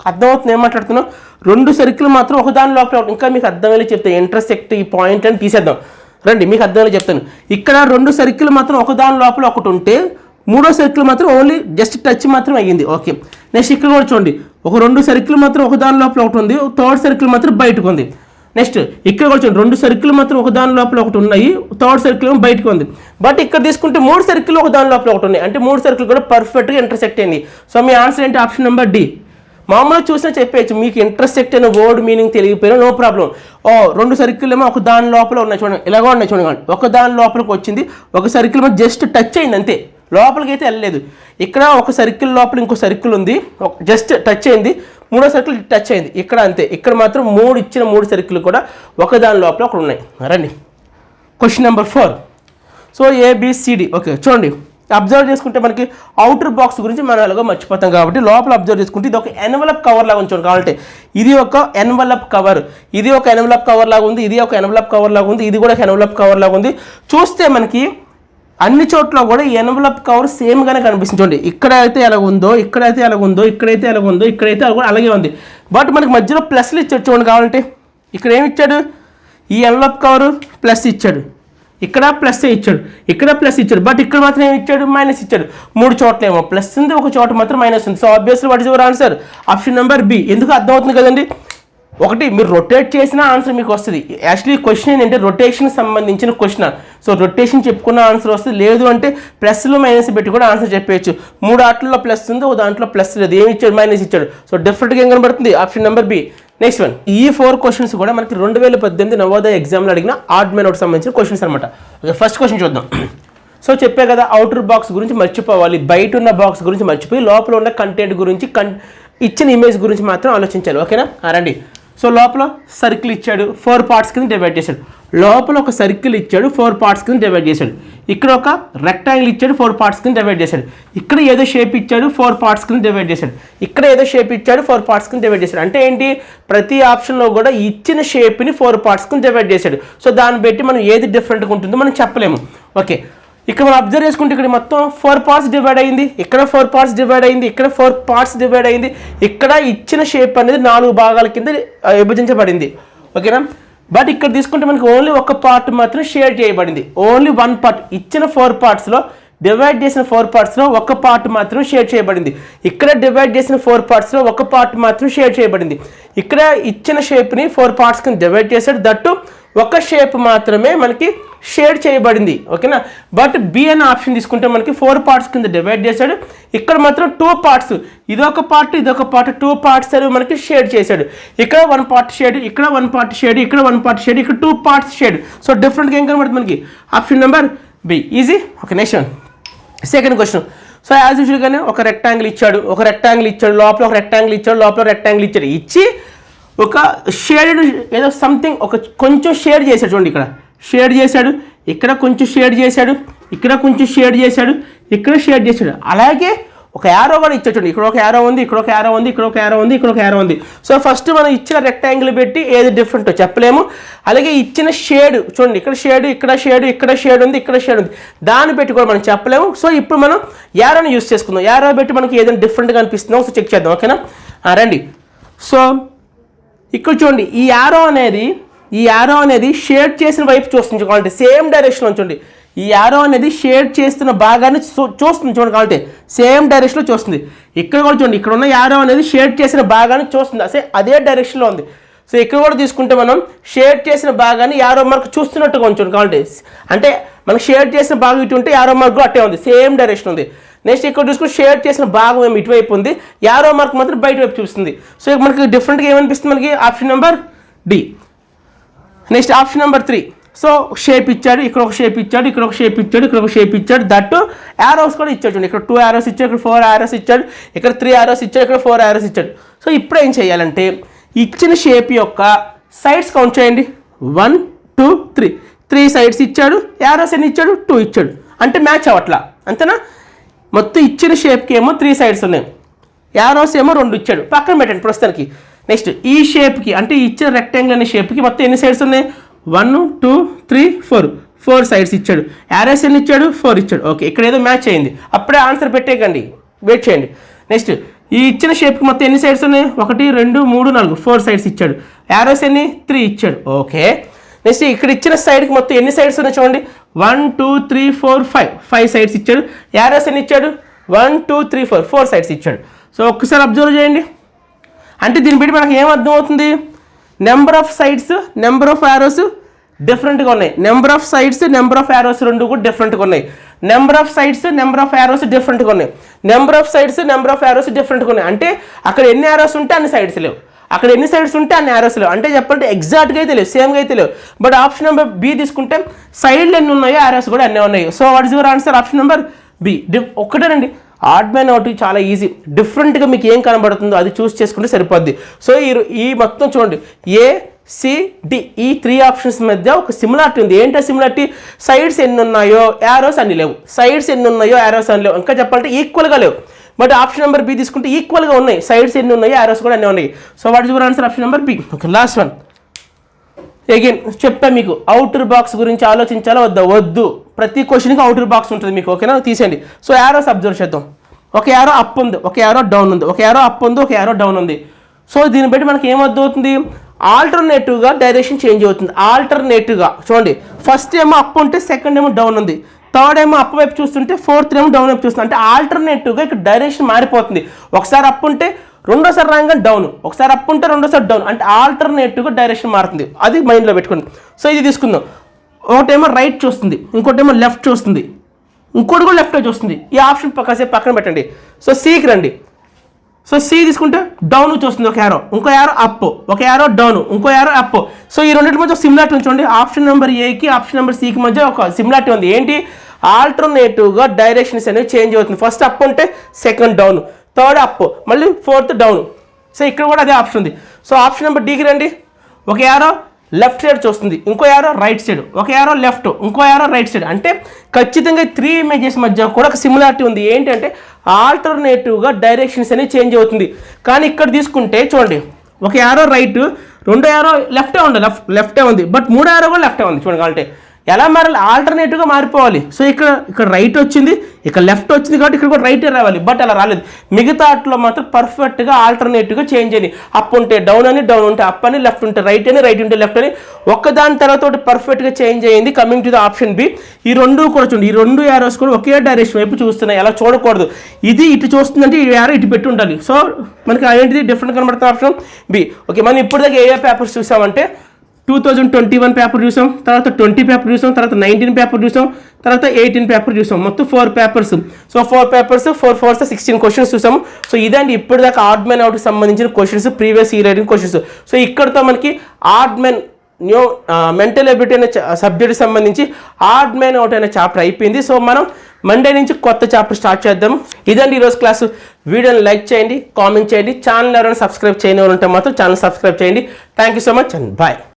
అర్థమవుతుంది ఏం మాట్లాడుతున్నాం? 2 సర్కిల్ మాత్రం ఒకదాని లోపల. ఇంకా మీకు అర్థమయ్యేలా చెప్తాను, ఇంటర్సెక్ట్ ఈ పాయింట్ అని తీసేద్దాం రండి, మీకు అర్థమయ్యేలా చెప్తాను. ఇక్కడ 2 సర్కిల్ మాత్రం ఒకదాని లోపల ఒకటి ఉంటే, 3వ సర్కిల్ మాత్రం ఓన్లీ జస్ట్ టచ్ మాత్రం అయ్యింది. ఓకే, నెక్స్ట్ ఇక్కడ కూడా చూడండి, ఒక 2 సర్కిల్ మాత్రం ఒకదాని లోపల ఒకటి ఉంది, థర్డ్ సర్కిల్ మాత్రం బయటకు ఉంది. నెక్స్ట్ ఇక్కడ కూడా చూడండి, 2 సర్కిల్ మాత్రం ఒకదాని లోపల ఒకటి ఉన్నాయి, థర్డ్ సర్కిల్ ఏమో బయటకు ఉంది. బట్ ఇక్కడ తీసుకుంటే 3 సర్కిల్ ఒకదాని లోపల ఒకటి ఉన్నాయి. అంటే 3 సర్కిల్ కూడా పర్ఫెక్ట్గా ఇంటర్సెక్ట్ అయింది. సో మీ ఆన్సర్ ఏంటి? Option number D. మామూలుగా చూసినా చెప్పేయచ్చు, మీకు ఇంటర్సెక్ట్ అయిన వర్డ్ మీనింగ్ తెలియకపోయినా నో ప్రాబ్లం. 2 సర్కిల్ ఏమో ఒక దాని లోపల ఉన్నాయి, చూడండి ఇలాగ ఉన్నాయి, చూడండి ఒక దాని లోపలికి వచ్చింది, ఒక సర్కిల్ ఏమో జస్ట్ టచ్ అయింది అంతే, లోపలికి అయితే వెళ్ళలేదు. ఇక్కడ ఒక సర్కిల్ లోపల ఇంకో సర్కిల్ ఉంది, జస్ట్ టచ్ అయింది, 3వ సర్కిల్ టచ్ అయింది, ఇక్కడ అంతే. ఇక్కడ మాత్రం 3 సర్కిల్ కూడా ఒకదాని లోపల ఒకటి ఉన్నాయి. రండి question number 4. So ABCD. Okay, చూడండి అబ్జర్వ్ చేసుకుంటే మనకి అవుటర్ బాక్స్ గురించి మనం ఎలాగో మర్చిపోతాం కాబట్టి లోపల అబ్జర్వ్ చేసుకుంటే ఇది ఒక ఎన్వలప్ కవర్ లాగా ఉంచండి. కావాలంటే ఇది ఒక ఎన్వలప్ కవర్, ఇది ఒక ఎన్వలప్ కవర్ లాగా ఉంది, ఇది ఒక ఎన్వలప్ కవర్ లాగా ఉంది, ఇది కూడా ఒక ఎన్వలప్ కవర్ లాగా ఉంది. చూస్తే మనకి అన్ని చోట్ల కూడా ఈ ఎన్వలప్ కవర్ సేమ్గానే కనిపిస్తుంది. చూడండి ఇక్కడైతే ఎలా ఉందో, ఇక్కడైతే ఎలా ఉందో, ఇక్కడైతే ఎలా ఉందో, ఇక్కడైతే అలాగే ఉంది. బట్ మనకి మధ్యలో ప్లస్లు ఇచ్చాడు. చూడండి కావాలంటే ఇక్కడ ఏమి ఇచ్చాడు? ఈ ఎన్వలప్ కవర్ ప్లస్ ఇచ్చాడు, ఇక్కడ ప్లస్ ఇచ్చాడు, ఇక్కడ ప్లస్ ఇచ్చాడు. బట్ ఇక్కడ మాత్రం ఏమి ఇచ్చాడు? మైనస్ ఇచ్చాడు. 3 చోట్ల ఏమో ప్లస్ ఉంది, ఒక చోట మాత్రం మైనస్ ఉంది. So obviously what is your answer? Option number B. ఎందుకు అర్థమవుతుంది కదండి? ఒకటి మీరు రొటేట్ చేసిన ఆన్సర్ మీకు వస్తుంది. యాక్చువల్లీ క్వశ్చన్ ఏంటంటే రొటేషన్ సంబంధించిన క్వశ్చన్. సో రొటేషన్ చెప్పుకున్న ఆన్సర్ వస్తుంది. లేదు అంటే ప్లస్లు మైనస్ పెట్టి కూడా ఆన్సర్ చెప్పేయచ్చు. 3 ఆటల్లో ప్లస్ ఉంది, ఒక దాంట్లో ప్లస్ లేదు. ఏమి ఇచ్చాడు? మైనస్ ఇచ్చాడు. సో డెఫినెట్గా ఏం కనబడుతుంది? Option number B. Next one. ఈ 4 క్వశ్చన్స్ కూడా మనకి 2018 నవోదయ ఎగ్జామ్లో అడిగిన ఆడ్ మ్యాన్ అవుట్ సంబంధించిన క్వశ్చన్స్ అనమాట. ఓకే, ఫస్ట్ క్వశ్చన్ చూద్దాం. సో చెప్పే కదా అవుటర్ బాక్స్ గురించి మర్చిపోవాలి, బయట ఉన్న బాక్స్ గురించి మర్చిపోయి లోపల ఉన్న కంటెంట్ గురించి ఇచ్చిన ఇమేజ్ గురించి మాత్రం ఆలోచించాలి. ఓకేనా? రండి. సో లోపల సర్కిల్ ఇచ్చాడు, 4 పార్ట్స్ కింద డివైడ్ చేశాడు. లోపల ఒక సర్కిల్ ఇచ్చాడు, 4 పార్ట్స్ కింద డివైడ్ చేశాడు. ఇక్కడ ఒక రెక్టాంగిల్ ఇచ్చాడు, 4 పార్ట్స్ కింద డివైడ్ చేశాడు. ఇక్కడ ఏదో షేప్ ఇచ్చాడు, 4 పార్ట్స్ కింద డివైడ్ చేశాడు. ఇక్కడ ఏదో షేప్ ఇచ్చాడు, 4 పార్ట్స్ కింద డివైడ్ చేశాడు. అంటే ఏంటి? ప్రతి ఆప్షన్లో కూడా ఇచ్చిన షేప్ని 4 పార్ట్స్ కింద డివైడ్ చేశాడు. సో దాన్ని బట్టి మనం ఏది డిఫరెంట్గా ఉంటుందో మనం చెప్పలేము. ఓకే, ఇక్కడ మనం అబ్జర్వ్ చేసుకుంటే ఇక్కడ మొత్తం 4 పార్ట్స్ డివైడ్ అయింది, ఇక్కడ 4 పార్ట్స్ డివైడ్ అయింది, ఇక్కడ 4 పార్ట్స్ డివైడ్ అయింది, ఇక్కడ ఇచ్చిన షేప్ అనేది 4 భాగాల కింద విభజించబడింది. ఓకేనా? బట్ ఇక్కడ తీసుకుంటే మనకి ఓన్లీ ఒక పార్ట్ మాత్రం షేర్ చేయబడింది. ఓన్లీ 1 పార్ట్ ఇచ్చిన 4 పార్ట్స్లో డివైడ్ చేసిన 4 పార్ట్స్లో ఒక పార్ట్ మాత్రం షేర్ చేయబడింది. ఇక్కడ డివైడ్ చేసిన 4 పార్ట్స్లో ఒక పార్ట్ మాత్రం షేర్ చేయబడింది. ఇక్కడ ఇచ్చిన షేప్ని 4 పార్ట్స్ కింద డివైడ్ చేశాడు, దట్టు ఒక షేప్ మాత్రమే మనకి షేర్ చేయబడింది. ఓకేనా? బట్ బి అనే ఆప్షన్ తీసుకుంటే మనకి 4 పార్ట్స్ కింద డివైడ్ చేశాడు, ఇక్కడ మాత్రం 2 పార్ట్స్, ఇదొక పార్ట్ ఇదొక పార్ట్, 2 పార్ట్స్ అనేవి మనకి షేర్ చేశాడు. ఇక్కడ 1 పార్ట్ షేడ్, ఇక్కడ 1 పార్ట్ షేడ్, ఇక్కడ 1 పార్ట్ షేడ్, ఇక్కడ 2 పార్ట్స్ షేడ్. సో డిఫరెంట్గా ఏం కనబడుతుంది మనకి? Option number B easy. Okay, next one, second question. So as యూజువల్గానే ఒక రెక్టాంగిల్ ఇచ్చాడు, లోపల ఒక రెక్టాంగిల్ ఇచ్చాడు, లోపల రెక్టాంగిల్ ఇచ్చాడు, ఇచ్చి ఒక షేడెడ్ ఏదో సంథింగ్ ఒక కొంచెం షేడ్ చేశాడు. చూడండి, ఇక్కడ షేడ్ చేశాడు, ఇక్కడ కొంచెం షేడ్ చేశాడు, ఇక్కడ కొంచెం షేడ్ చేశాడు, ఇక్కడ షేడ్ చేశాడు. అలాగే ఒక యారో కూడా ఇచ్చాడు. చూడండి, ఇక్కడ ఒక యారో ఉంది, ఇక్కడ ఒక యారో ఉంది, ఇక్కడ ఒక యారో ఉంది, ఇక్కడ ఒక యారో ఉంది. సో ఫస్ట్ మనం ఇచ్చిన రెక్టాంగిల్ పెట్టి ఏది డిఫరెంటో చెప్పలేము. అలాగే ఇచ్చిన షేడ్ చూడండి, ఇక్కడ షేడ్, ఇక్కడ షేడ్, ఇక్కడ షేడ్ ఉంది, ఇక్కడ షేడ్ ఉంది, దాన్ని పెట్టి కూడా మనం చెప్పలేము. సో ఇప్పుడు మనం యారోని యూస్ చేసుకుందాం. యారో పెట్టి మనకి ఏదైనా డిఫరెంట్గా అనిపిస్తుందో సో చెక్ చేద్దాం. ఓకేనా? రండి. సో ఇక్కడ చూడండి, ఈ యారో అనేది షేడ్ చేసిన వైపు చూస్తుంది చూడండి, సేమ్ డైరెక్షన్లో చూడండి. ఈ యారో అనేది షేడ్ చేస్తున్న భాగాన్ని చూస్తుంది చూడండి, కాబట్టి సేమ్ డైరెక్షన్లో చూస్తుంది. ఇక్కడ కూడా చూడండి, ఇక్కడ ఉన్న యారో అనేది షేడ్ చేసిన భాగాన్ని చూస్తుంది, అదే డైరెక్షన్లో ఉంది. సో ఇక్కడ కూడా తీసుకుంటే మనం షేడ్ చేసిన భాగాన్ని యారో మార్క్ చూస్తున్నట్టుగా ఉంచండి, కాబట్టి అంటే మనం షేడ్ చేసిన భాగం ఇటు ఉంటే యారో మార్క్ అట్టే ఉంది, సేమ్ డైరెక్షన్ ఉంది. నెక్స్ట్ ఇక్కడ చూసుకుని షేడ్ చేసిన భాగం ఏమి ఇటువైపు ఉంది, యారో మార్క్ మాత్రం బయట వైపు చూస్తుంది. సో మనకి డిఫరెంట్గా ఏమనిపిస్తుంది మనకి? Option number D. Next option number 3. So shape ఇచ్చాడు, ఇక్కడ ఒక షేప్ ఇచ్చాడు, ఇక్కడ ఒక షేప్ ఇచ్చాడు, ఇక్కడ ఒక షేప్ ఇచ్చాడు, దట్టు యారోస్ కూడా ఇచ్చాడు. ఇక్కడ 2 యారోస్ ఇచ్చాడు, ఇక్కడ 4 యారోస్ ఇచ్చాడు, ఇక్కడ 3 యారోస్ ఇచ్చాడు, ఇక్కడ 4 యారోస్ ఇచ్చాడు. సో ఇప్పుడు ఏం చేయాలంటే ఇచ్చిన షేప్ యొక్క సైడ్స్ కౌంట్ చేయండి. 1 2 3 3 సైడ్స్ ఇచ్చాడు, యారోస్ ఎన్ని ఇచ్చాడు? 2 ఇచ్చాడు. అంటే మ్యాచ్ అవ్వట్లా, అంతేనా? మొత్తం ఇచ్చిన షేప్కి ఏమో 3 సైడ్స్ ఉన్నాయి, యారోస్ ఏమో 2 ఇచ్చాడు, పక్కన పెట్టండి ప్రస్తుతానికి. నెక్స్ట్ ఈ షేప్కి అంటే ఇచ్చిన రెక్టాంగిల్ అనే షేప్కి మొత్తం ఎన్ని సైడ్స్ ఉన్నాయి? 1 2 3 4 సైడ్స్ ఇచ్చాడు, యారోస్ ఎన్ని ఇచ్చాడు? 4 ఇచ్చాడు. ఓకే, ఇక్కడ ఏదో మ్యాచ్ అయింది, అప్పుడే ఆన్సర్ పెట్టేయకండి, వెయిట్ చేయండి. నెక్స్ట్ ఈ ఇచ్చిన షేప్కి మొత్తం ఎన్ని సైడ్స్ ఉన్నాయి? 1 2 3 4 4 సైడ్స్ ఇచ్చాడు, యారోస్ ఎన్ని? 3 ఇచ్చాడు. ఓకే, నెక్స్ట్ ఇక్కడ ఇచ్చిన సైడ్కి మొత్తం ఎన్ని సైడ్స్ ఉన్నాయి చూడండి? 1 2 3 4 5 సైడ్స్ ఇచ్చాడు, యారోస్ ఎన్ని ఇచ్చాడు? 1 2 3 4 సైడ్స్ ఇచ్చాడు. సో ఒక్కసారి అబ్జర్వ్ చేయండి. అంటే దీన్ని బట్టి మనకు ఏం అర్థం అవుతుంది? Number of sides, number of arrows డిఫరెంట్గా ఉన్నాయి. Number of sides, number of arrows రెండు కూడా డిఫరెంట్గా ఉన్నాయి. Number of sides, number of arrows డిఫరెంట్గా ఉన్నాయి. Number of sides, number of arrows డిఫరెంట్గా ఉన్నాయి. అంటే అక్కడ ఎన్ని యారోస్ ఉంటే అన్ని సైడ్స్ లేవు, అక్కడ ఎన్ని సైడ్స్ ఉంటే అన్ని యారోస్ లేవు. అంటే చెప్పాలంటే ఎగ్జాక్ట్గా అయితే లేవు, సేమ్గా అయితే లేవు. బట్ ఆప్షన్ నెంబర్ బి తీసుకుంటే సైడ్లు ఎన్ని ఉన్నాయో యారోస్ కూడా అన్నీ ఉన్నాయి. So what is your answer? Option number B. ఒక్కటేనండి, ఆడ్ మ్యాన్ అవుట్ చాలా ఈజీ. డిఫరెంట్గా మీకు ఏం కనబడుతుందో అది చూస్ చేసుకుంటే సరిపోద్ది. సో ఈ మొత్తం చూడండి, ఏ సి డి ఈ 3 ఆప్షన్స్ మధ్య ఒక సిమిలారిటీ ఉంది. ఏంటో సిమిలారిటీ? సైడ్స్ ఎన్ని ఉన్నాయో యారోస్ అన్ని లేవు, సైడ్స్ ఎన్ని ఉన్నాయో యారోస్ అన్ని లేవు. ఇంకా చెప్పాలంటే ఈక్వల్గా లేవు. బట్ ఆప్షన్ నెంబర్ బి తీసుకుంటే ఈక్వల్గా ఉన్నాయి, సైడ్స్ ఎన్ని ఉన్నాయో యారోస్ కూడా అన్నీ ఉన్నాయి. So what is your answer? Option number B. Okay, last one. Again చెప్పా మీకు అవుటర్ బాక్స్ గురించి ఆలోచించాలా వద్దా? వద్దు. ప్రతి క్వశ్చన్కి అవుటర్ బాక్స్ ఉంటుంది మీకు. ఓకేనా? తీసేయండి. సో యారోస్ అబ్జర్వ్ చేద్దాం. ఒక యారో అప్ ఉంది, ఒక యారో డౌన్ ఉంది, ఒక యారో అప్ ఉంది, ఒక యారో డౌన్ ఉంది. సో దీన్ని బట్టి మనకి ఏమర్థమవుతుంది? ఆల్టర్నేటివ్గా డైరెక్షన్ చేంజ్ అవుతుంది. ఆల్టర్నేటివ్గా చూడండి, ఫస్ట్ ఏమో అప్ ఉంటే సెకండ్ ఏమో డౌన్ ఉంది, థర్డ్ ఏమో అప్ వైపు చూస్తుంటే ఫోర్త్ ఏమో డౌన్ వైపు చూస్తుంది. అంటే ఆల్టర్నేటివ్గా ఇక్కడ డైరెక్షన్ మారిపోతుంది. ఒకసారి అప్ ఉంటే రెండోసారి రాగానే డౌన్, ఒకసారి అప్ ఉంటే రెండోసారి డౌన్, అంటే ఆల్టర్నేటివ్గా డైరెక్షన్ మారుతుంది. అది మైండ్లో పెట్టుకోండి. సో ఇది తీసుకుందాం. ఒకటేమో రైట్ చూస్తుంది, ఇంకోటేమో లెఫ్ట్ చూస్తుంది, ఇంకోటి కూడా లెఫ్ట్ చూస్తుంది. ఈ ఆప్షన్ కాసేపు పక్కన పెట్టండి. సో సికి రండి. సో సి తీసుకుంటే డౌన్ చూస్తుంది ఒక యారో, ఇంకో యారో అప్, ఒక యారో డౌన్, ఇంకో యారో అప్. సో ఈ రెండింటి మధ్య సిమిలారిటీ ఉంచండి. ఆప్షన్ నెంబర్ ఏకి ఆప్షన్ నెంబర్ సికి మధ్య ఒక సిమిలారిటీ ఉంది. ఏంటి? ఆల్టర్నేటివ్గా డైరెక్షన్స్ అనేవి చేంజ్ అవుతుంది. ఫస్ట్ అప్ ఉంటే సెకండ్ డౌన్, థర్డ్ అప్, మళ్ళీ ఫోర్త్ డౌన్. సో ఇక్కడ కూడా అదే ఆప్షన్ ఉంది. సో ఆప్షన్ నెంబర్ డీకి రండి. ఒక యారో లెఫ్ట్ సైడ్ చూస్తుంది, ఇంకో యారో రైట్ సైడ్, ఒక యారో లెఫ్ట్, ఇంకో యారో రైట్ సైడ్. అంటే ఖచ్చితంగా 3 ఇమేజెస్ మధ్య కూడా ఒక సిమిలారిటీ ఉంది. ఏంటంటే ఆల్టర్నేటివ్గా డైరెక్షన్స్ అనేవి చేంజ్ అవుతుంది. కానీ ఇక్కడ తీసుకుంటే చూడండి, ఒక యారో రైట్, రెండో యారో లెఫ్టే ఉంది, లెఫ్టే ఉంది, బట్ 3 యారో కూడా లెఫ్టే ఉంది. చూడండి, అంటే ఎలా మారాలి, ఆల్టర్నేటివ్గా మారిపోవాలి. సో ఇక్కడ రైట్ వచ్చింది, ఇక్కడ లెఫ్ట్ వచ్చింది కాబట్టి ఇక్కడ కూడా రైటే రావాలి, బట్ అలా రాలేదు. మిగతా వాటిలో మాత్రం పర్ఫెక్ట్గా ఆల్టర్నేటివ్గా చేంజ్ అయ్యింది. అప్ ఉంటే డౌన్ అని, డౌన్ ఉంటే అప్ అని, లెఫ్ట్ ఉంటే రైట్ అని, రైట్ ఉంటే లెఫ్ట్ అని, ఒక్కదాని తర్వాత ఒకటి పర్ఫెక్ట్గా చేంజ్ అయ్యింది. Coming to the option B, ఈ రెండు కూడా చూడండి, ఈ రెండు యారోస్ కూడా ఒకే డైరెక్షన్ వైపు చూస్తున్నాయి. అలా చూడకూడదు. ఇది ఇటు చూస్తుందంటే ఈ యారో ఇటు పెట్టి ఉండాలి. సో మనకి ఏంటిది డిఫరెంట్ కనబడుతున్న ఆప్షన్ బి. ఓకే, మనం ఇప్పుడు దాకా ఏ పేపర్స్ చూసామంటే 2021 పేపర్ చూసాం, తర్వాత 20 పేపర్ చూసాం, తర్వాత 19 పేపర్ చూసాం, తర్వాత 18 పేపర్ చూసాం. మొత్తం 4 పేపర్స్. సో 4 పేపర్స్ 4 4 16 క్వశ్చన్స్ చూసాము. సో ఇదండి ఇప్పటిదాకా ఆడ్ మ్యాన్ అవుట్కి సంబంధించిన questions, previous year writing questions. So ఇక్కడతో మనకి ఆడ్ మ్యాన్ మెంటల్ ఎబిలిటీ అనే సబ్జెక్ట్కి సంబంధించి ఆడ్ మ్యాన్ అవుట్ అనే చాప్టర్ అయిపోయింది. సో మనం మండే నుంచి కొత్త చాప్టర్ స్టార్ట్ చేద్దాము. ఇదండి ఈరోజు క్లాసు. వీడియోని లైక్ చేయండి, కామెంట్ చేయండి. ఛానల్ ఎవరైనా సబ్స్క్రైబ్ చేయని ఉంటే మాత్రం ఛానల్ సబ్స్క్రైబ్ చేయండి. Thank you so much and bye.